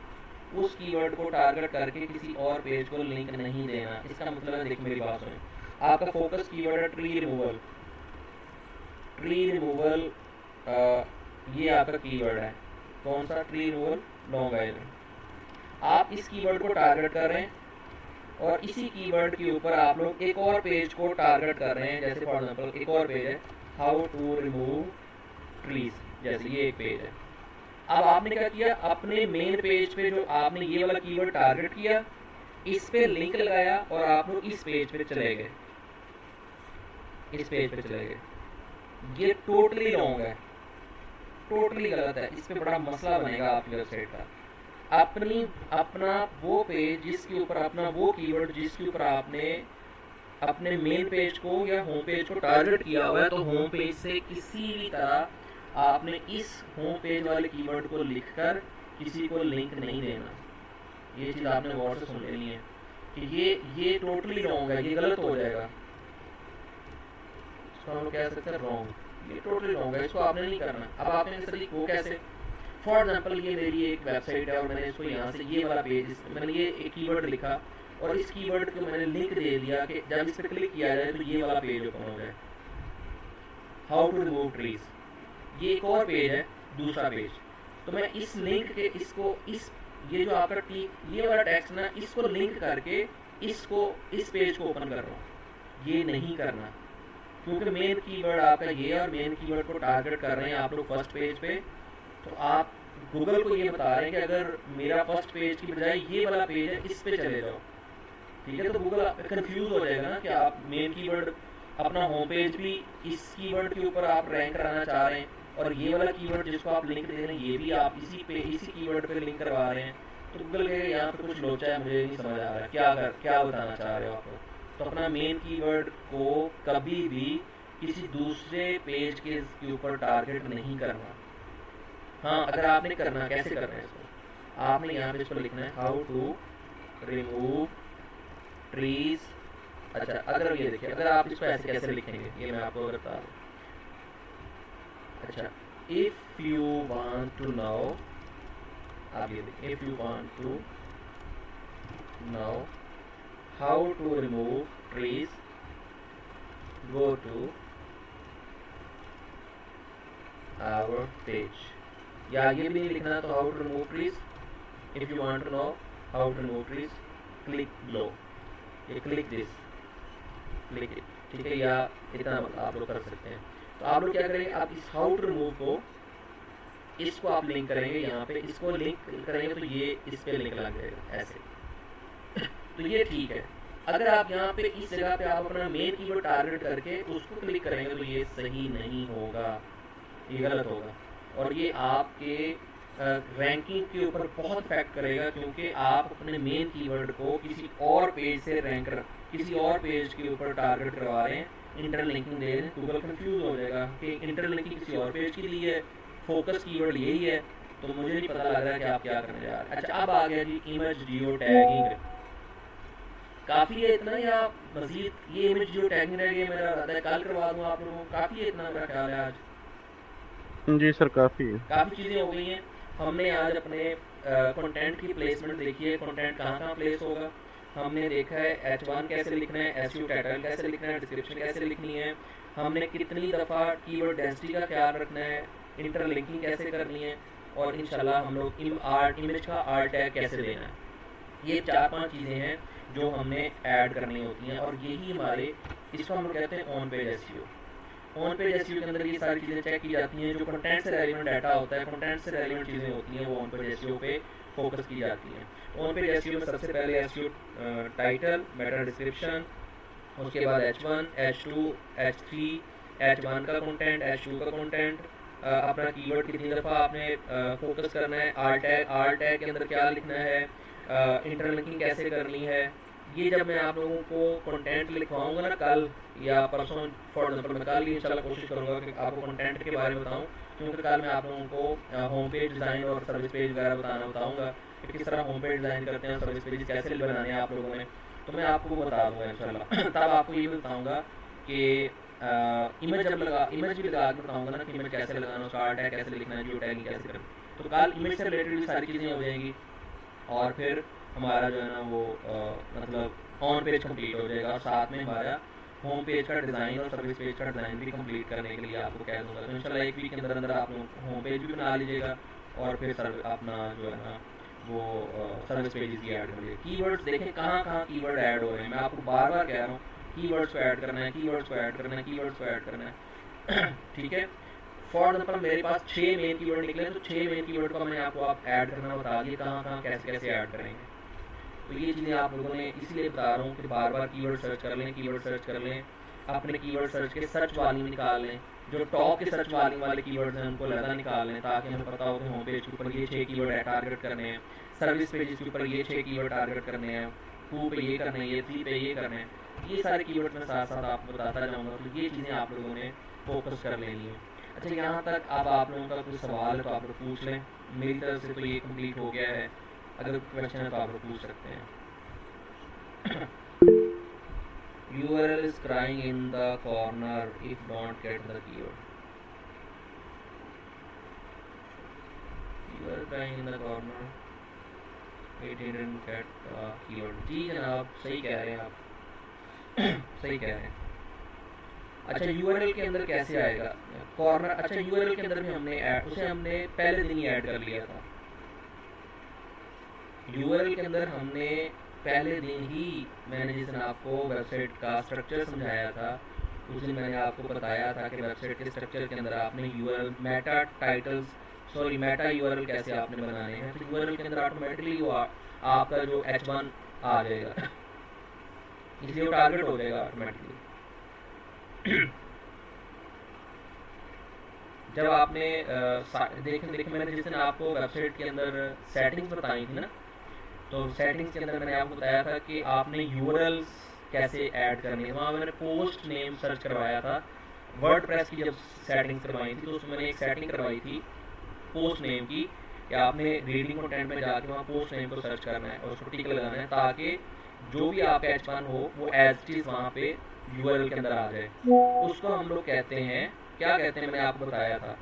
उस कीवर्ड को टारगेट करके किसी और पेज को लिंक नहीं देना। इसका मतलब है, देखिए मेरी बात सुने, आपका फोकस कीवर्ड है ट्री रिमूवल, ट्री रिमूवल ये आपका कीवर्ड है, कौन सा? Tree removal long island. आप इस कीवर्ड को टारगेट कर रहे हैं और इसी कीवर्ड के ऊपर आप लोग एक और पेज को टारगेट कर रहे हैं, जैसे फॉर एग्जांपल एक और पेज है हाउ टू रिमूव ट्रीज, जैसे ये एक पेज है। अब आपने क्या किया, अपने मेन पेज पे जो आपने ये वाला कीवर्ड टारगेट किया, इस पे लिंक लगाया और आप लोग इस पेज पे चले गए, इस पेज पे चले गए। ये टोटली रॉन्ग है, टोटली गलत है, इस पे बड़ा मसला बनेगा आपकी वेबसाइट का। अपना वो पेज जिसके ऊपर अपना वो कीवर्ड जिसके ऊपर आपने अपने मेन पेज को या होम पेज को टारगेट किया हुआ है, तो होम पेज से किसी भी तरह आपने इस होम पेज वाले कीवर्ड को लिखकर किसी को लिंक नहीं देना। ये चीज़ आपने गौर से सुन लेनी है कि ये टोटली रॉन्ग है, ये गलत हो जाएगा, इसको हम लोग कह सकते हैं रॉन्ग, ये टोटली रॉन्ग है, इसको आपने नहीं करना। अब आपने सर वो कैसे, फॉर एग्जाम्पल ये मेरी एक वेबसाइट है और मैंने इसको यहाँ से ये वाला पेज, मैंने ये एक कीवर्ड लिखा और इस कीवर्ड को मैंने लिंक दे दिया कि जब इस पर क्लिक किया जाए तो ये वाला पेज ओपन हो जाए, हाउ टू रिमूव ट्रीज। ये एक और पेज है, दूसरा पेज, तो मैं इस लिंक के इसको इस ये जो आपका ये वाला टेक्स्ट ना, इसको लिंक करके इसको इस पेज को ओपन कर रहा हूँ। ये नहीं करना, क्योंकि मेन कीवर्ड आपका ये और मेन कीवर्ड को टारगेट कर रहे हैं आप लोग फर्स्ट पेज पे, तो आप गूगल को ये बता रहे हैं कि अगर मेरा फर्स्ट पेज की बजाय ये वाला पेज है, इस पे चले जाओ, ठीक है। तो गूगल कंफ्यूज हो जाएगा ना कि आप मेन कीवर्ड अपना होम पेज भी इस कीवर्ड के ऊपर आप रैंक कराना चाह रहे हैं और ये वाला कीवर्ड जिसको आप लिंक दे रहे हैं ये भी आप इसी कीवर्ड पे लिंक करवा रहे हैं, तो गूगल कहेगा यहाँ पे कुछ लोचा है, मुझे नहीं समझ आ रहा है क्या बताना चाह रहे हो आप। तो अपना मेन कीवर्ड को कभी भी किसी दूसरे पेज के ऊपर टारगेट नहीं करना। हाँ, अगर आपने करना, कैसे करना है इसको, आपने यहाँ पे इसको लिखना है हाउ टू रिमूव ट्रीज। अच्छा, अगर ये देखिए, अगर आप इसको ऐसे कैसे लिखेंगे ये मैं आपको बता दूँ। अच्छा, if you want to know, आप ये देखिए, if you want to know how to remove trees, go to our page, या ये भी नहीं लिखना, तो how to remove trees, if you want to know how to remove trees, click लो, ये क्लिक दिस, क्लिक इट, ठीक है, या इतना आप लोग कर सकते हैं। तो आप लोग क्या करेंगे, आप इस हाउ टू रिमूव को इसको आप लिंक करेंगे यहाँ पे, इसको लिंक करेंगे तो ये इस पे लिंक लग जाएगा ऐसे तो ये ठीक है। अगर आप यहाँ पे इस जगह पे आप अपना मेन कीवर्ड टारगेट करके उसको क्लिक करेंगे तो ये सही नहीं होगा, ये गलत होगा और ये आपके रैंकिंग के ऊपर बहुत इफेक्ट करेगा, क्योंकि आप अपने मेन कीवर्ड को किसी और पेज से किसी और पेज के ऊपर टारगेट करवा रहे हैं, इंटरनल लिंकिंग दे रहे हैं। गूगल कंफ्यूज हो जाएगा कि इंटरनल लिंकिंग किसी और पेज के लिए है, फोकस कीवर्ड यही है, तो मुझे नहीं पता लग रहा है कि आप क्या करने जा रहे हैं। अच्छा, अब आ गया जी इमेज जियो टैगिंग। काफ़ी है इतना, या मजीद ये इमेज जियो टैगिंग रह गई, मेरा इरादा है कल करवा दूँ आप लोगों को। काफ़ी है इतना, मेरा ख्याल है आज जी सर, काफ़ी है, काफ़ी चीज़ें हो गई हैं। हमने आज अपने कंटेंट की प्लेसमेंट देखी है, कंटेंट कहाँ कहाँ प्लेस होगा। हमने देखा है H1 कैसे लिखना है, SEO टाइटल कैसे लिखना है, डिस्क्रिप्शन कैसे लिखनी है, हमने कितनी दफ़ा कीवर्ड डेंसिटी का ख्याल रखना है, इंटरलिंकिंग कैसे करनी है, और इंशाल्लाह हम लोग इमेज का आर्ट टैग कैसे देना है। ये 4-5 चीज़ें हैं जो हमने ऐड करनी होती हैं और यही हमारे, इसको हम लोग कहते हैं on page SEO। On page SEO के अंदर ये सारी चीज़ें चेक की जाती हैं, जो कंटेंट से रेलिवेंट डाटा होता है, कंटेंट से रेलिवेंट चीज़ें होती हैं, वो ऑन पेज एसईओ पे फोकस की जाती हैं। ऑन पेज एसईओ में सबसे पहले एसईओ टाइटल, मेटा डिस्क्रिप्शन, उसके बाद H1, H2, H3, H1 का कंटेंट, H2 का कंटेंट, अपना कीवर्ड कितनी दफ़ा आपने फोकस करना है, आल टैग के अंदर क्या लिखना है, इंटरलिंकिंग कैसे करनी है। ये जब मैं आप लोगों को कंटेंट लिखवाऊंगा ना कल या परसों, फॉर एग्जाम्पल मैं कल इंशाल्लाह कोशिश करूंगा कि आपको कंटेंट के बारे में बताऊं, क्योंकि कल मैं आप लोगों को होम पेज डिज़ाइन और सर्विस पेज वगैरह बताऊंगा कि किस तरह होम पेज डिज़ाइन करते हैं, सर्विस पेज कैसे बनाने हैं आप लोगों ने, तो मैं आपको बता दूंगा इंशाल्लाह। तब आपको ये भी बताऊंगा कि इमेज भी लगा के बताऊंगा ना कि इमेज कैसे लगाना, उसका आर्ट टैग कैसे लिखना है, जियो टैगिंग कैसे करना। तो कल इमेज से रिलेटेड भी सारी चीज़ें हो जाएंगी और फिर हमारा जो है ना वो मतलब ऑन पेज कंप्लीट हो जाएगा, और साथ में हमारा होम पेज का डिज़ाइन और सर्विस पेज का डिज़ाइन भी कंप्लीट करने के लिए आपको कह दूंगा। तो इंशाल्लाह एक वीक के अंदर अंदर आप लोग होम पेज भी बना लीजिएगा और फिर अपना जो है ना वो सर्विस पेजेस भी ऐड कर लीजिए। कीवर्ड्स देखें कहाँ कहाँ कीवर्ड ऐड हो रहे हैं, मैं आपको बार बार कह रहा हूँ कीवर्ड्स को ऐड करना है, कीवर्ड्स को ऐड करना है, कीवर्ड्स को ऐड करना है। ठीक है, फॉर एग्जाम्पल मेरे पास 6 मेन कीवर्ड निकले, तो 6 मेन कीवर्ड का मैंने आपको आप ऐड करना बता दिया, कहाँ कहाँ कैसे कैसे ऐड करेंगे। तो ये चीज़ें आप लोगों ने इसलिए बता रहा हूँ कि बार बार कीवर्ड सर्च कर लें, कीवर्ड सर्च कर लें, अपने कीवर्ड सर्च के सर्च वॉल्यूम निकाल लें, जो टॉप के सर्च वॉल्यूम वाले कीवर्ड्स हैं उनको लगा निकाल लें, ताकि हमें पता हो कि होम पेज के ऊपर ये 6 कीवर्ड टारगेट करने हैं, सर्विस पेज के ऊपर ये 6 कीवर्ड टारगेट करने हैं, 2 पे ये करने हैं, ये 3 पे ये करने हैं। ये सारे कीवर्ड मैं साथ साथ आपको बताता जाऊँगा, तो ये चीज़ें आप लोगों ने फोकस कर लेनी है। अच्छा, यहाँ तक अब आप लोगों का कोई सवाल है तो आप लोग पूछ लें, मेरी तरफ से तो ये कंप्लीट हो गया है, अगर क्वेश्चन है तो आप लोग पूछ सकते हैं। URL is crying in the corner if don't get the keyword. URL crying in the corner. It didn't get the keyword. जी जनाब, सही कह रहे हैं आप, सही कह रहे हैं। अच्छा, URL के अंदर कैसे आएगा कॉर्नर? अच्छा, URL के अंदर भी उसे हमने पहले दिन ही ऐड कर लिया था। URL के अंदर हमने पहले दिन ही, मैंने जिस दिन आपको वेबसाइट का स्ट्रक्चर समझाया था उस दिन मैंने आपको बताया था कि वेबसाइट के स्ट्रक्चर के अंदर आपने URL मेटा URL कैसे आपने बनाने हैं। तो URL के अंदर ऑटोमेटिकली वो आपका जो H1 आ जाएगा, इसलिए वो टारगेट हो जाएगा ऑटोमेटिकली। जब आपने देखें मैंने जिस दिन आपको वेबसाइट के अंदर सेटिंग्स बताई थी ना, तो सेटिंग्स के अंदर मैंने आपको बताया था कि आपने URLs कैसे ऐड करनी है। वहाँ मैंने पोस्ट नेम सर्च करवाया था, वर्डप्रेस की जब सेटिंग्स करवाई थी तो उसमें मैंने एक सेटिंग करवाई थी पोस्ट नेम की, कि आपने रीडिंग कंटेंट में जाके वहाँ पोस्ट नेम को सर्च करना है और उसको टिक लगाना है, ताकि जो भी आपका H1 हो वो एज इट इज़ वहाँ पे URL के अंदर आ जाए। उसको हम लोग कहते हैं, क्या कहते हैं, मैंने आपको बताया था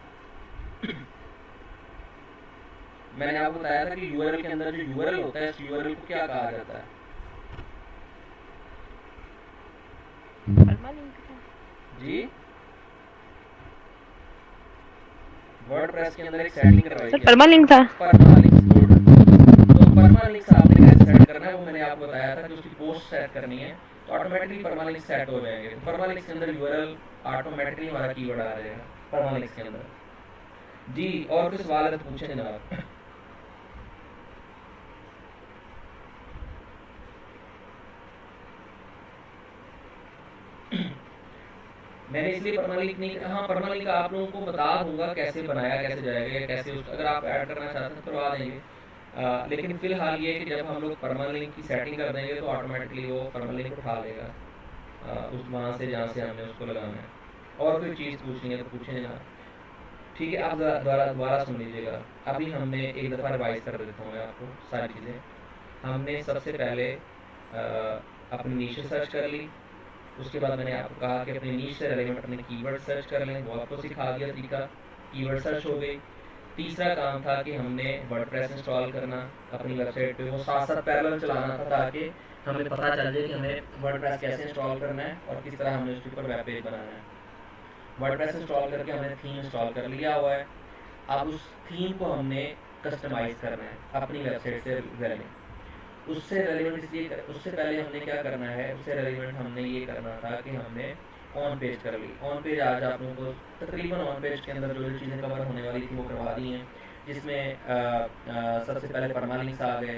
मैंने आपको बताया था कि URL के अंदर जो URL होता है, इस URL को क्या कहा जाता है? जी, वर्डप्रेस के अंदर एक सेटिंग करवाई है, परमालिंक था। परमालिंक, तो परमालिंक आपने कैसे सेट करना है वो मैंने आपको बताया था कि उसकी पोस्ट सेट करनी है तो ऑटोमेटिकली परमालिंक सेट हो जाएंगे। परमालिंक के अंदर URL ऑटोमेटिकली हमारा कीवर्ड आ जाएगा परमालिंक के अंदर। जी, और कुछ सवाल है तो पूछें जनाब। मैंने इसलिए परमालिंक नहीं, हाँ परमालिंक आप लोगों को बता दूंगा कैसे बनाया कैसे जाएगा, या कैसे अगर आप ऐड करना चाहते हैं करवा देंगे। लेकिन फिलहाल ये कि जब हम लोग परमालिंक की सेटिंग कर देंगे तो ऑटोमेटिकली वो परमालिंक उठा लेगा उस वहाँ से जहाँ से हमें उसको लगाना है। और कोई चीज़ पूछनी है तो पूछें ना, ठीक है। आप दोबारा सुन लीजिएगा, अभी हमने एक दफ़ा रिवाइज कर देता हूँ मैं आपको सारी चीज़ें। हमने सबसे पहले अपनी नीश सर्च कर ली, उसके बाद मैंने आपको कहा कि अपने नीश से रेलेवेंट अपने कीवर्ड सर्च कर लें, वो आपको सिखा दिया तरीका, कीवर्ड सर्च हो गई। तीसरा काम था कि हमने वर्डप्रेस इंस्टॉल करना अपनी वेबसाइट पे, वो साथ साथ पैरेलल चलाना था ताकि हमें पता चल जाए कि हमें वर्डप्रेस कैसे इंस्टॉल करना है और किस तरह हमें उसके ऊपर वेब पेज बनाना है। वर्डप्रेस इंस्टॉल करके हमने थीम इंस्टॉल कर लिया हुआ है, अब उस थीम को हमने कस्टमाइज़ करना है अपनी वेबसाइट से रिलेवेंट। उससे पहले हमने क्या करना है, उससे रेलिवेंट हमने ये करना था कि हमने ऑन पेज कर ली। ऑन पेज आज आप लोगों को तकरीबन ऑन पेज के अंदर जो जो चीज़ें कवर होने वाली थी वो करवा दी हैं, जिसमें सबसे पहले परमालिंक्स आ गए,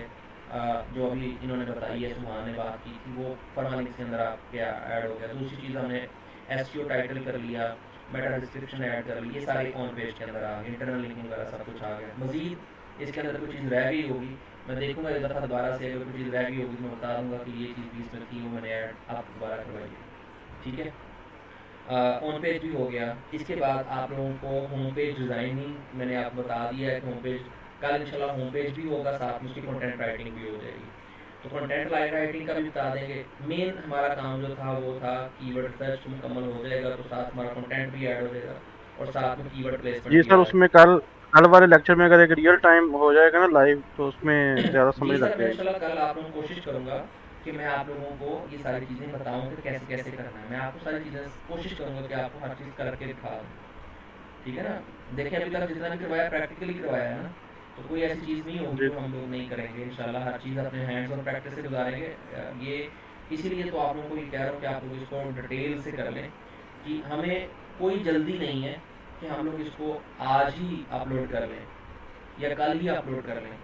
जो अभी इन्होंने बताई है, सुभान ने बात की थी, वो परमालिंक्स के अंदर आपके ऐड हो गया। दूसरी चीज़ हमने एसईओ टाइटल कर लिया, मेटा डिस्क्रिप्शन ऐड कर ली, ये सारे ऑन पेज के अंदर आ गए, इंटरनल लिंकिंग वगैरह सब कुछ आ गया। मजीद इसके अंदर कोई चीज़ रह गई होगी, मैं देखूंगा एक दफ़ा दोबारा से, अगर कोई चीज़ रह गई होगी तो मैं बता दूंगा कि ये चीज़ बीच में थी, वो मैंने ऐड आप दोबारा करवाई है। ठीक है, ऑन पेज भी हो गया। इसके बाद आप लोगों को होम पेज डिज़ाइनिंग मैंने आपको बता दिया है कि होम पेज कल इंशाल्लाह होम पेज भी होगा, साथ में उसकी कंटेंट राइटिंग भी हो जाएगी। तो कंटेंट राइटिंग का भी बता देंगे। मेन हमारा काम जो था वो था कीवर्ड सर्च मुकम्मल हो जाएगा तो साथ हमारा कंटेंट भी ऐड हो जाएगा और साथ में कीवर्ड प्लेसमेंट जी भी सर, आ उसमें कल कल वाले लेक्चर में अगर एक रियल टाइम हो जाएगा ना लाइव, तो उसमें ज़्यादा जी समझ सर, लग मैं जाएगी। इंशाल्लाह कल आप लोगों को कोशिश करूंगा कि मैं आप लोगों को ये सारी चीज़ें बताऊं कि कैसे कैसे करना है। मैं आपको सारी चीज़ें कोशिश करूंगा कि आपको हर चीज़ करके दिखा दूँ। ठीक है ना, देखें अभी तक जितना भी करवाया प्रैक्टिकली करवाया है ना, तो कोई ऐसी चीज़ नहीं होगी जी जो हम लोग नहीं करेंगे इंशाल्लाह। हर चीज़ अपने हैंड्स और प्रैक्टिस से गुजारेंगे। ये इसीलिए तो आप लोगों को ये कह रहा हूँ कि आप लोग इसको डिटेल से कर लें, कि हमें कोई जल्दी नहीं है कि हम लोग इसको आज ही अपलोड कर लें या कल ही अपलोड कर लें।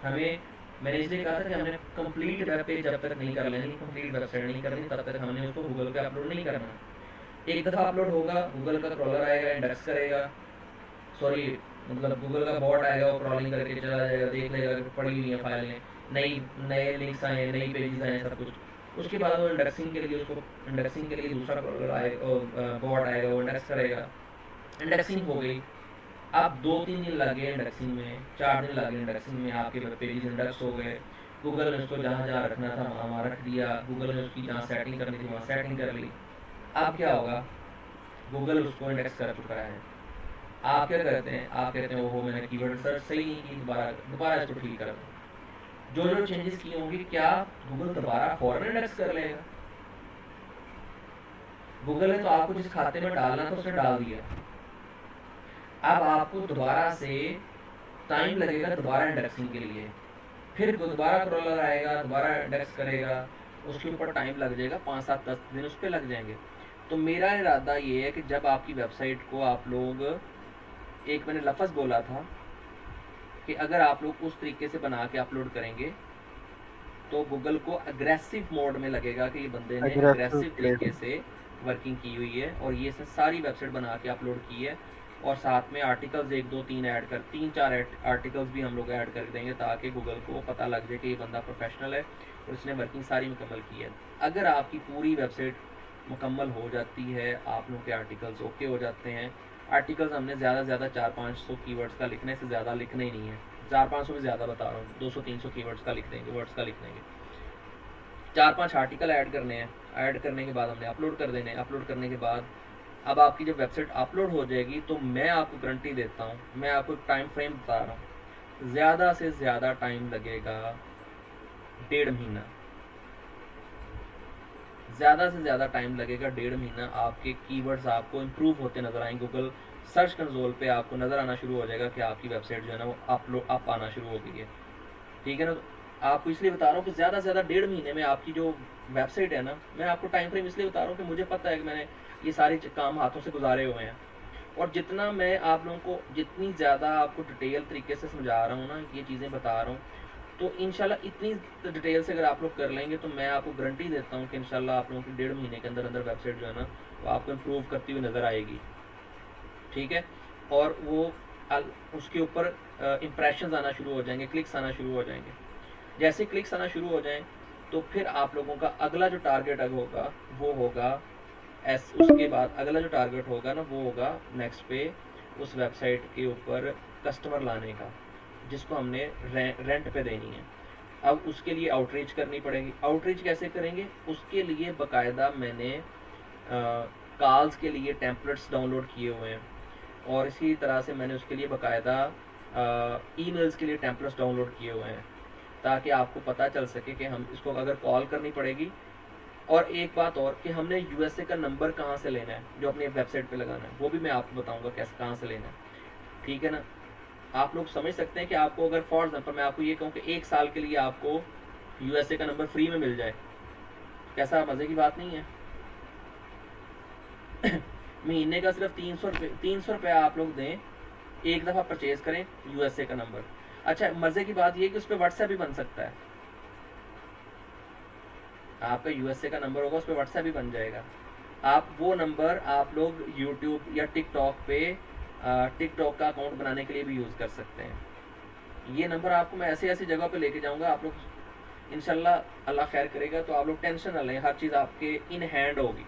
हमें, मैंने इसलिए कहा था कि हमने कंप्लीट वेब पेज जब तक नहीं कर लेनी, कंप्लीट वेबसाइट नहीं करनी, तब तक हमने उसको गूगल पे अपलोड नहीं करना। एक दफ़ा अपलोड होगा, गूगल का क्रॉलर आएगा, इंडेक्स करेगा, सॉरी मतलब गूगल का बॉट आएगा, वो क्रॉलिंग करके चला जाएगा, देख लेगा कि पड़ी हुई हैं फाइलें, नई नए लिंक्स आए हैं, नई पेजेस आए हैं, सब कुछ। उसके बाद वो इंडेक्सिंग के लिए, उसको इंडेक्सिंग के लिए दूसरा क्रॉलर आएगा, बॉट आएगा, वो इंडेक्स करेगा। इंडेक्सिंग हो गई, आप 2-3 दिन लगे इंडेक्सिंग में, 4 दिन लगे इंडेक्सिंग में, आपके वेब पेजेस इंडेक्स हो गए। गूगल ने उसको जहाँ जहाँ रखना था वहाँ वहाँ रख दिया, गूगल ने उसकी जहाँ सेटिंग करनी थी वहाँ सेटिंग कर ली। अब क्या होगा, गूगल उसको इंडेक्स कर चुका है। आप क्या करते हैं, आप कहते हैं ओहो मैंने कीवर्ड सर्च सही नहीं की, दोबारा दोबारा इसको ठीक कर दो। जो जो चेंजेस किए होंगे, क्या गूगल दोबारा फॉरन इंडेक्स कर लेगा? गूगल ने तो आपको जिस खाते में डालना था उसने डाल दिया, अब आपको दोबारा से टाइम लगेगा दोबारा इंडेक्सिंग के लिए, फिर दोबारा क्रॉलर आएगा, दोबारा इंडेक्स करेगा, उसके ऊपर टाइम लग जाएगा, 5-7-10 दिन उस पर लग जाएंगे। तो मेरा इरादा ये है कि जब आपकी वेबसाइट को आप लोग, एक मैंने लफ्ज़ बोला था कि अगर आप लोग उस तरीके से बना के अपलोड करेंगे तो गूगल को अग्रेसिव मोड में लगेगा कि ये बंदे ने एग्रेसिव अग्रेसिव प्लेस। तरीके से वर्किंग की हुई है और ये सारी वेबसाइट बना के अपलोड की है। और साथ में आर्टिकल्स 1-2-3 ऐड कर, 3-4 आर्टिकल्स भी हम लोग ऐड कर देंगे ताकि गूगल को पता लग जाए कि ये बंदा प्रोफेशनल है और इसने वर्किंग सारी मुकम्मल की है। अगर आपकी पूरी वेबसाइट मुकम्मल हो जाती है, आप लोगों के आर्टिकल्स ओके हो जाते हैं, आर्टिकल्स हमने ज़्यादा से ज़्यादा 400-500 कीवर्ड्स का लिखने से ज़्यादा लिखना ही नहीं है, 400-500 भी ज़्यादा बता रहा हूँ, 200-300 कीवर्ड्स का लिख देंगे, वर्ड्स का लिख देंगे। 4-5 आर्टिकल ऐड करने हैं, ऐड करने के बाद हमने अपलोड कर देने। अपलोड करने के बाद अब आपकी जब वेबसाइट अपलोड हो जाएगी तो मैं आपको गारंटी देता हूँ, मैं आपको टाइम फ्रेम बता रहा हूँ, ज़्यादा से ज़्यादा टाइम लगेगा 1.5 महीना, ज़्यादा से ज़्यादा टाइम लगेगा 1.5 महीना। आपके कीवर्ड्स आपको इम्प्रूव होते नज़र आएंगे, गूगल सर्च कंसोल पे आपको नज़र आना शुरू हो जाएगा कि आपकी वेबसाइट जो है ना वो अप आना शुरू हो गई है। ठीक है ना, तो आपको इसलिए बता रहा हूँ कि ज़्यादा से ज़्यादा 1.5 महीने में आपकी जो वेबसाइट है ना, मैं आपको टाइम फ्रेम इसलिए बता रहा हूँ कि मुझे पता है कि मैंने ये सारे काम हाथों से गुजारे हुए हैं। और जितना मैं आप लोगों को, जितनी ज़्यादा आपको डिटेल तरीके से समझा रहा हूँ ना, ये चीज़ें बता रहा हूँ, तो इंशाल्लाह इतनी डिटेल से अगर आप लोग कर लेंगे तो मैं आपको गारंटी देता हूँ कि इंशाल्लाह आप लोगों की 1.5 महीने के अंदर अंदर वेबसाइट जो है ना वो आपको इम्प्रूव करती हुई नज़र आएगी। ठीक है, और वो उसके ऊपर इम्प्रेशन आना शुरू हो जाएंगे, क्लिक्स आना शुरू हो जाएंगे। जैसे क्लिक्स आना शुरू हो जाएं तो फिर आप लोगों का अगला जो टारगेट होगा वो होगा उसके बाद अगला जो टारगेट होगा ना वो होगा नेक्स्ट पे उस वेबसाइट के ऊपर कस्टमर लाने का, जिसको हमने रेंट पे देनी है। अब उसके लिए आउटरीच करनी पड़ेगी। आउटरीच कैसे करेंगे, उसके लिए बाकायदा मैंने कॉल्स के लिए टेम्पलेट्स डाउनलोड किए हुए हैं और इसी तरह से मैंने उसके लिए बाकायदा ईमेल्स के लिए टेम्पलेट्स डाउनलोड किए हुए हैं ताकि आपको पता चल सके कि हम इसको अगर कॉल करनी पड़ेगी। और एक बात और कि हमने यूएसए का नंबर कहाँ से लेना है जो अपनी वेबसाइट पे लगाना है, वो भी मैं आपको बताऊंगा कैसे कहाँ से लेना है। ठीक है ना, आप लोग समझ सकते हैं कि आपको अगर फॉर एग्जाम्पल मैं आपको ये कहूँ कि 1 साल के लिए आपको यूएसए का नंबर फ्री में मिल जाए, कैसा मज़े की बात नहीं है? महीने का सिर्फ 300 रुपये आप लोग दें, एक दफ़ा परचेज करें यूएसए का नंबर। अच्छा, मज़े की बात ये कि उस पर व्हाट्सएप भी बन सकता है, आपका यूएसए का नंबर होगा, उस पर व्हाट्सएप भी बन जाएगा। आप वो नंबर आप लोग यूट्यूब या टिकटॉक पे टिकटॉक का अकाउंट बनाने के लिए भी यूज़ कर सकते हैं। ये नंबर आपको मैं ऐसी ऐसी जगह पे लेके जाऊंगा, आप लोग इंशाल्लाह अल्लाह खैर करेगा तो आप लोग टेंशन ना लें, हर चीज़ आपके इन हैंड होगी।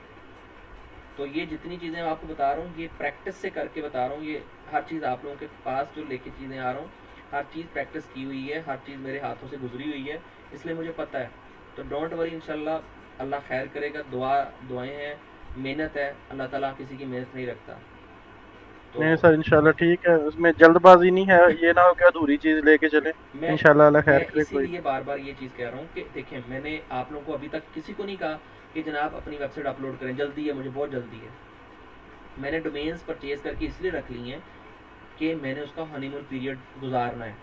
तो ये जितनी चीज़ें मैं आपको बता रहा हूँ ये प्रैक्टिस से करके बता रहा हूँ, ये हर चीज़ आप लोगों के पास जो लेके चीज़ें आ रहा हूँ, हर चीज़ प्रैक्टिस की हुई है, हर चीज़ मेरे हाथों से गुजरी हुई है, इसलिए मुझे पता है। तो डोंट वरी, इंशाल्लाह अल्लाह खैर करेगा। दुआएं हैं, मेहनत है, अल्लाह ताला किसी की मेहनत नहीं रखता। तो नहीं सर, इंशाल्लाह ठीक है, उसमें जल्दबाजी नहीं है, ये ना हो कि अधूरी चीज लेके चले। मैं इंशाल्लाह अल्लाह मैं खैर करे कोई। इसीलिए बार बार ये चीज़ कह रहा हूँ कि देखिए, मैंने आप लोगों को अभी तक किसी को नहीं कहा कि जनाब अपनी वेबसाइट अपलोड करें, जल्दी है, मुझे बहुत जल्दी है। मैंने डोमेन्स परचेज करके इसलिए रख ली हैं कि मैंने उसका हनीमून पीरियड गुजारना है।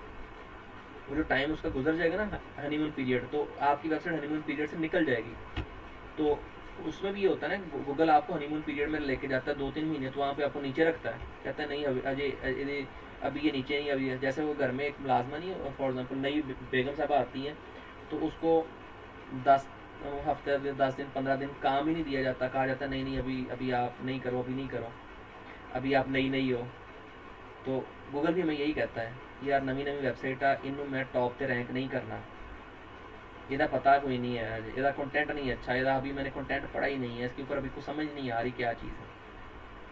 वो जो टाइम उसका गुजर जाएगा ना हनीमून पीरियड, तो आपकी वेबसाइट हनीमून पीरियड से निकल जाएगी। तो उसमें भी ये होता है ना, गूगल आपको हनीमून पीरियड में लेके जाता है 2-3 महीने, तो वहाँ पे आपको नीचे रखता है, कहता है नहीं अभी ये नीचे नहीं, अभी जैसे वो घर में एक मुलाजमा नहीं, फॉर एग्जाम्पल नई बेगम साहबा आती हैं तो उसको 10 हफ्ते 10 दिन 15 दिन काम ही नहीं दिया जाता, कहा जाता है नहीं नहीं अभी अभी आप नहीं करो, अभी नहीं करो, अभी आप नई नई हो। तो गूगल भी हमें यही कहता है, यार नवी नवी वेबसाइट आ इनू मैं टॉप पे रैंक नहीं करना, ਇਹਦਾ पता कोई नहीं है, ਇਹਦਾ कंटेंट नहीं अच्छा, ਇਹਦਾ अभी मैंने कंटेंट पढ़ा ही नहीं है, इसके ऊपर अभी कुछ समझ नहीं आ रही क्या चीज़ है।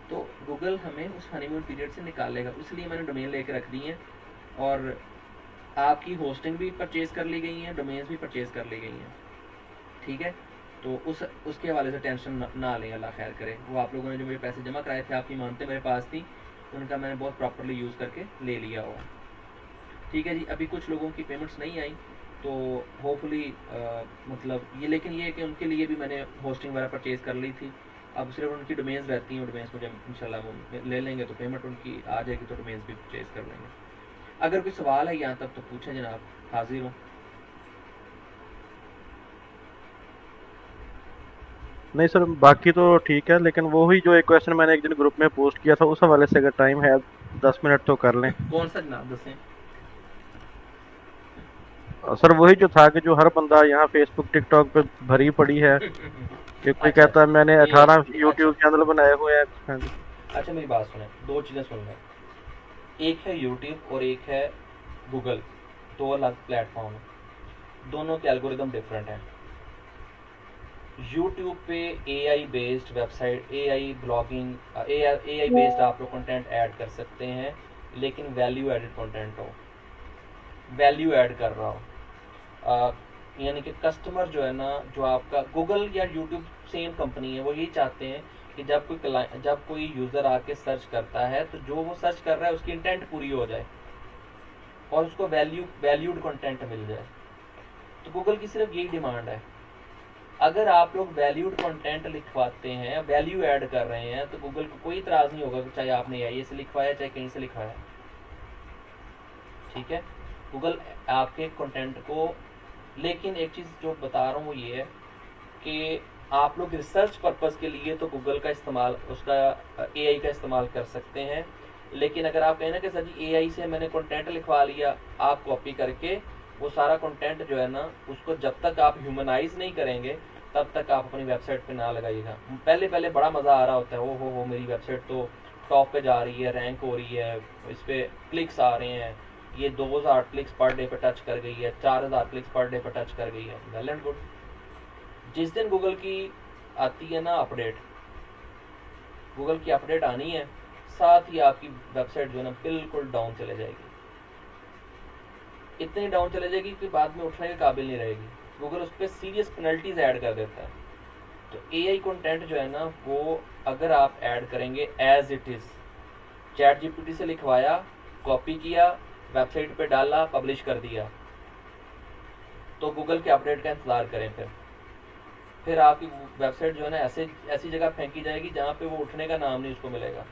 तो गूगल हमें उस हनीमून पीरियड से निकालेगा, इसलिए मैंने डोमेन लेकर रख दी है। और आपकी होस्टिंग भी परचेज़ कर ली गई है, डोमेन्स भी परचेज़ कर ली गई हैं, ठीक है। तो उसके हवाले से टेंशन ना लें, अल्लाह खैर करे। वो आप लोगों ने जो मेरे पैसे जमा कराए थे, आपकी मानते मेरे पास थी, उनका मैंने बहुत प्रॉपरली यूज़ करके ले लिया हुआ, ठीक है जी। अभी कुछ लोगों की पेमेंट्स नहीं आई, तो होपफुली मतलब ये, लेकिन ये है कि उनके लिए भी मैंने होस्टिंग वगैरह परचेज़ कर ली थी। अब सिर्फ उनकी डोमेन्स रहती हैं, डोमेन्स मुझे इंशाल्लाह वो ले लेंगे तो पेमेंट उनकी आ जाएगी, तो डोमेन्स भी परचेज़ कर लेंगे। अगर कोई सवाल है यहाँ तक तो पूछें जनाब, हाजिर हूँ। नहीं सर, बाकी तो ठीक है, लेकिन वो ही जो एक क्वेश्चन मैंने एक दिन ग्रुप में पोस्ट किया था, उस हवाले से अगर टाइम है 10 मिनट तो कर लें। कौन सा जनाब दसें? सर वही जो था कि जो हर बंदा यहाँ फेसबुक टिकटॉक पे भरी पड़ी है, कि कोई अच्छा, कहता है मैंने ये 18 अच्छा यूट्यूब चैनल बनाए हुए हैं। हाँ जी। अच्छा, मेरी बात सुने, दो चीज़ें सुन लें। एक है यूट्यूब और एक है गूगल, दो अलग प्लेटफॉर्म है, दोनों के एल्गोरिदम डिफरेंट हैं। यूट्यूब पे AI based website, AI blogging, AI based आप लोग कंटेंट ऐड कर सकते हैं, लेकिन वैल्यू एडेड कंटेंट हो, वैल्यू ऐड कर रहा हो। यानी कि कस्टमर जो है ना, जो आपका गूगल या यूट्यूब सेम कंपनी है, वो यही चाहते हैं कि जब कोई यूज़र आके सर्च करता है तो जो वो सर्च कर रहा है उसकी इंटेंट पूरी हो जाए और उसको वैल्यूड कंटेंट मिल जाए। तो गूगल की सिर्फ यही डिमांड है। अगर आप लोग वैल्यूड कंटेंट लिखवाते हैं, वैल्यू ऐड कर रहे हैं, तो गूगल को कोई इतराज़ नहीं होगा कि चाहे आपने एआई से लिखवाया चाहे कहीं से लिखवाया, ठीक है। गूगल आपके कंटेंट को, लेकिन एक चीज़ जो बता रहा हूँ वो ये है कि आप लोग रिसर्च पर्पज़ के लिए तो गूगल का इस्तेमाल, उसका एआई का इस्तेमाल कर सकते हैं। लेकिन अगर आप कहें ना कि सर जी एआई से मैंने कंटेंट लिखवा लिया, आप कॉपी करके वो सारा कंटेंट जो है ना, उसको जब तक आप ह्यूमनाइज नहीं करेंगे तब तक आप अपनी वेबसाइट पे ना लगाइएगा। पहले पहले बड़ा मज़ा आ रहा होता है, ओ हो मेरी वेबसाइट तो टॉप पे जा रही है, रैंक हो रही है, इस पर क्लिक्स आ रहे हैं, ये 2000 क्लिक्स पर डे पे टच कर गई है, 4000 क्लिक्स पर डे पे टच कर गई है, वेल एंड गुड। जिस दिन गूगल की आती है ना अपडेट, गूगल की अपडेट आनी है, साथ ही आपकी वेबसाइट जो है ना बिल्कुल डाउन चले जाएगी, इतनी डाउन चले जाएगी कि बाद में उठने के काबिल नहीं रहेगी। गूगल उस पर सीरियस पेनल्टीज ऐड कर देता है। तो एआई कंटेंट जो है ना, वो अगर आप ऐड करेंगे as it is, ChatGPT से लिखवाया, कॉपी किया, वेबसाइट पे डाला, पब्लिश कर दिया, तो गूगल के अपडेट का इंतज़ार करें। फिर आपकी वेबसाइट जो है ना ऐसी जगह फेंकी जाएगी जहाँ पे वो उठने का नाम नहीं उसको मिलेगा,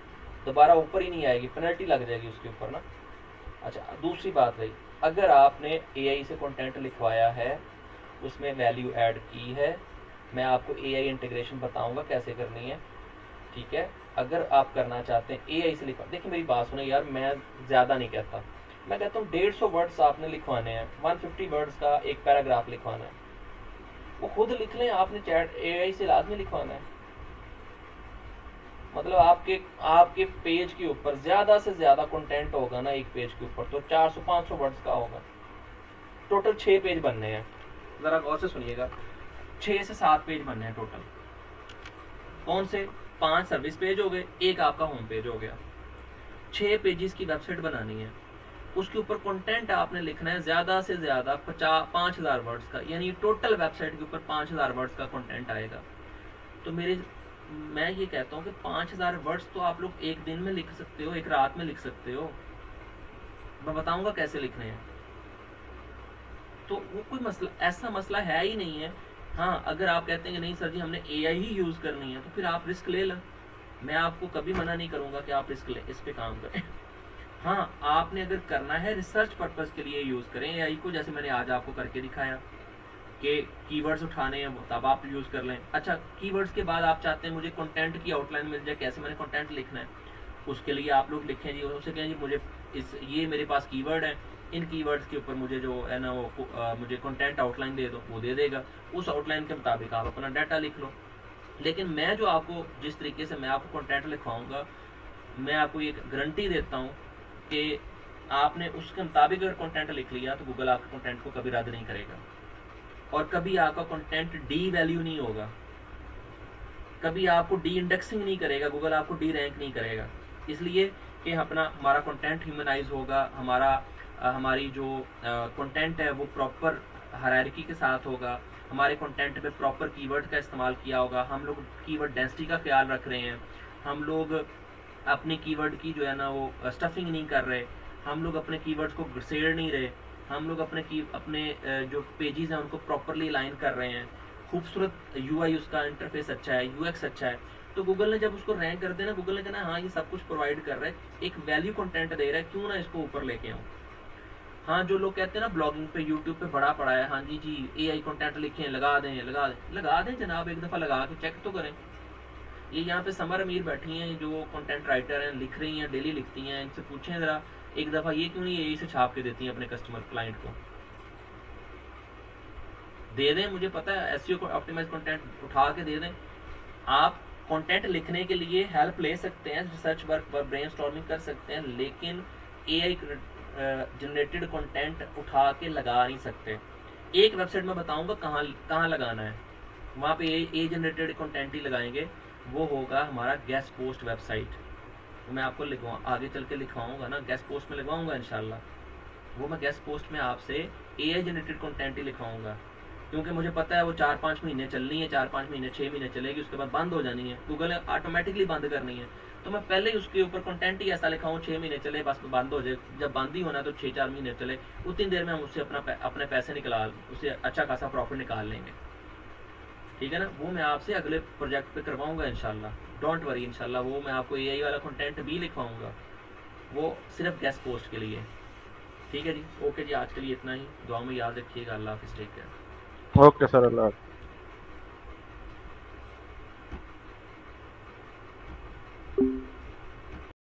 दोबारा ऊपर ही नहीं आएगी, पेनल्टी लग जाएगी उसके ऊपर ना। अच्छा, दूसरी बात रही, अगर आपने एआई से कंटेंट लिखवाया है, उसमें वैल्यू ऐड की है, मैं आपको एआई इंटीग्रेशन बताऊंगा कैसे करनी है। ठीक है। अगर आप करना चाहते हैं एआई से लिखवा, देखिए मेरी बात सुनो यार, मैं ज़्यादा नहीं कहता, मैं कहता हूँ 150 वर्ड्स आपने लिखवाने हैं, 150 वर्ड्स का एक पैराग्राफ लिखवाना है, वो खुद लिख लें, आपने चैट एआई से लाजमी लिखवाना है। मतलब आपके पेज के ऊपर ज़्यादा से ज़्यादा कंटेंट होगा ना, एक पेज के ऊपर तो 400-500 वर्ड्स का होगा। टोटल 6 पेज बनने हैं, ज़रा गौर से सुनिएगा, 6 से 7 पेज बनने हैं टोटल। कौन से? 5 सर्विस पेज हो गए, एक आपका होम पेज हो गया। 6 पेजेस की वेबसाइट बनानी है, उसके ऊपर कंटेंट आपने लिखना है ज़्यादा से ज़्यादा 5000 वर्ड्स का, यानी टोटल वेबसाइट के ऊपर 5000 वर्ड्स का कंटेंट आएगा। तो मैं ये कहता हूँ कि 5000 वर्ड्स तो आप लोग एक दिन में लिख सकते हो, एक रात में लिख सकते हो। मैं बताऊंगा कैसे लिखने हैं। तो वो कोई मसला, ऐसा मसला है ही नहीं है। हाँ, अगर आप कहते हैं कि नहीं सर जी हमने एआई ही यूज़ करनी है, तो फिर आप रिस्क ले लें, मैं आपको कभी मना नहीं करूँगा कि आप रिस्क लें, इस पे काम करें। हाँ, आपने अगर करना है रिसर्च पर्पज़ के लिए यूज़ करें एआई को, जैसे मैंने आज आपको करके दिखाया कि कीवर्ड्स उठाने हैं, तब आप यूज़ कर लें। अच्छा, कीवर्ड्स के बाद आप चाहते हैं मुझे कंटेंट की आउटलाइन मिल जाए, कैसे मैंने कंटेंट लिखना है, उसके लिए आप लोग लिखें जी, उससे कहें जी मुझे ये मेरे पास कीवर्ड है, इन कीवर्ड्स के ऊपर मुझे जो है ना वो मुझे कंटेंट आउटलाइन दे दो, वो दे देगा। उस आउटलाइन के मुताबिक आप अपना डाटा लिख लो। लेकिन मैं जो आपको जिस तरीके से मैं आपको कंटेंट लिखवाऊंगा, मैं आपको ये गारंटी देता हूँ कि आपने उसके मुताबिक अगर कंटेंट लिख लिया तो गूगल आपके कंटेंट को कभी रद्द नहीं करेगा, और कभी आपका कंटेंट डी वैल्यू नहीं होगा, कभी आपको डी इंडेक्सिंग नहीं करेगा, गूगल आपको डी रैंक नहीं करेगा। इसलिए कि हमारा कंटेंट ह्यूमनाइज होगा, हमारी जो कंटेंट है वो प्रॉपर हायरार्की के साथ होगा, हमारे कंटेंट में प्रॉपर कीवर्ड का इस्तेमाल किया होगा, हम लोग कीवर्ड डेंसिटी का ख्याल रख रहे हैं, हम लोग अपनी कीवर्ड की जो है ना वो स्टफिंग नहीं कर रहे, हम लोग अपने कीवर्ड्स को घुसेड़ नहीं रहे, हम लोग अपने जो पेजेस हैं उनको प्रॉपरली लाइन कर रहे हैं, खूबसूरत यूआई उसका इंटरफेस अच्छा है, यूएक्स अच्छा है, तो गूगल ने जब उसको रैंक कर देना, गूगल ने कहना हाँ ये सब कुछ प्रोवाइड कर रहा है, एक वैल्यू कंटेंट दे रहा है, क्यों ना इसको ऊपर लेके आऊँ। हाँ, जो लोग कहते हैं ना ब्लॉगिंग पे यूट्यूब पे बड़ा पड़ा है, हाँ जी एआई कंटेंट लिखें, लगा दें जनाब, एक दफ़ा लगा के चेक तो करें। ये यहाँ पे समर अमीर बैठी हैं जो कंटेंट राइटर हैं, लिख रही हैं, डेली लिखती हैं, इनसे पूछें ज़रा एक दफ़ा ये क्यों नहीं एआई से छाप के देती हैं अपने कस्टमर क्लाइंट को। दे दें, मुझे पता है एसईओ को ऑप्टिमाइज कंटेंट उठा के दे दें। आप कंटेंट लिखने के लिए हेल्प ले सकते हैं, रिसर्च वर्क पर ब्रेनस्टॉर्मिंग कर सकते हैं, लेकिन एआई जनरेटेड कंटेंट उठा के लगा नहीं सकते। एक वेबसाइट में बताऊंगा कहाँ कहाँ लगाना है, वहाँ पे ए जनरेटेड कंटेंट ही लगाएंगे, वो होगा हमारा गेस्ट पोस्ट वेबसाइट। तो मैं आपको आगे चल के लिखवाऊंगा ना, गेस्ट पोस्ट में लगवाऊंगा इंशाल्लाह, वो मैं गेस्ट पोस्ट में आपसे एआई जनरेटेड कंटेंट ही लिखवाऊंगा, क्योंकि मुझे पता है वो 4-5 महीने चलनी है, 4-5 महीने 6 महीने चलेगी, उसके बाद बंद हो जानी है, गूगल ने ऑटोमेटिकली बंद करनी है। तो मैं पहले ही उसके ऊपर कंटेंट ही ऐसा लिखाऊँ 6 महीने चले बस बंद हो जाए, जब बंद ही होना तो 6-4 महीने चले, उतनी देर में हम उससे अपने पैसे निकाल, उससे अच्छा खासा प्रॉफिट निकाल लेंगे। ठीक है ना, वो मैं आपसे अगले प्रोजेक्ट पे करवाऊंगा इंशाल्लाह, डोंट वरी, इंशाल्लाह वो मैं आपको एआई वाला कंटेंट भी लिखवाऊंगा, वो सिर्फ गेस्ट पोस्ट के लिए। ठीक है जी, ओके जी, आज के लिए इतना ही, दुआ में याद रखिएगा, अल्लाह हाफिज़, टेक केयर। ओके सर, अल्लाह।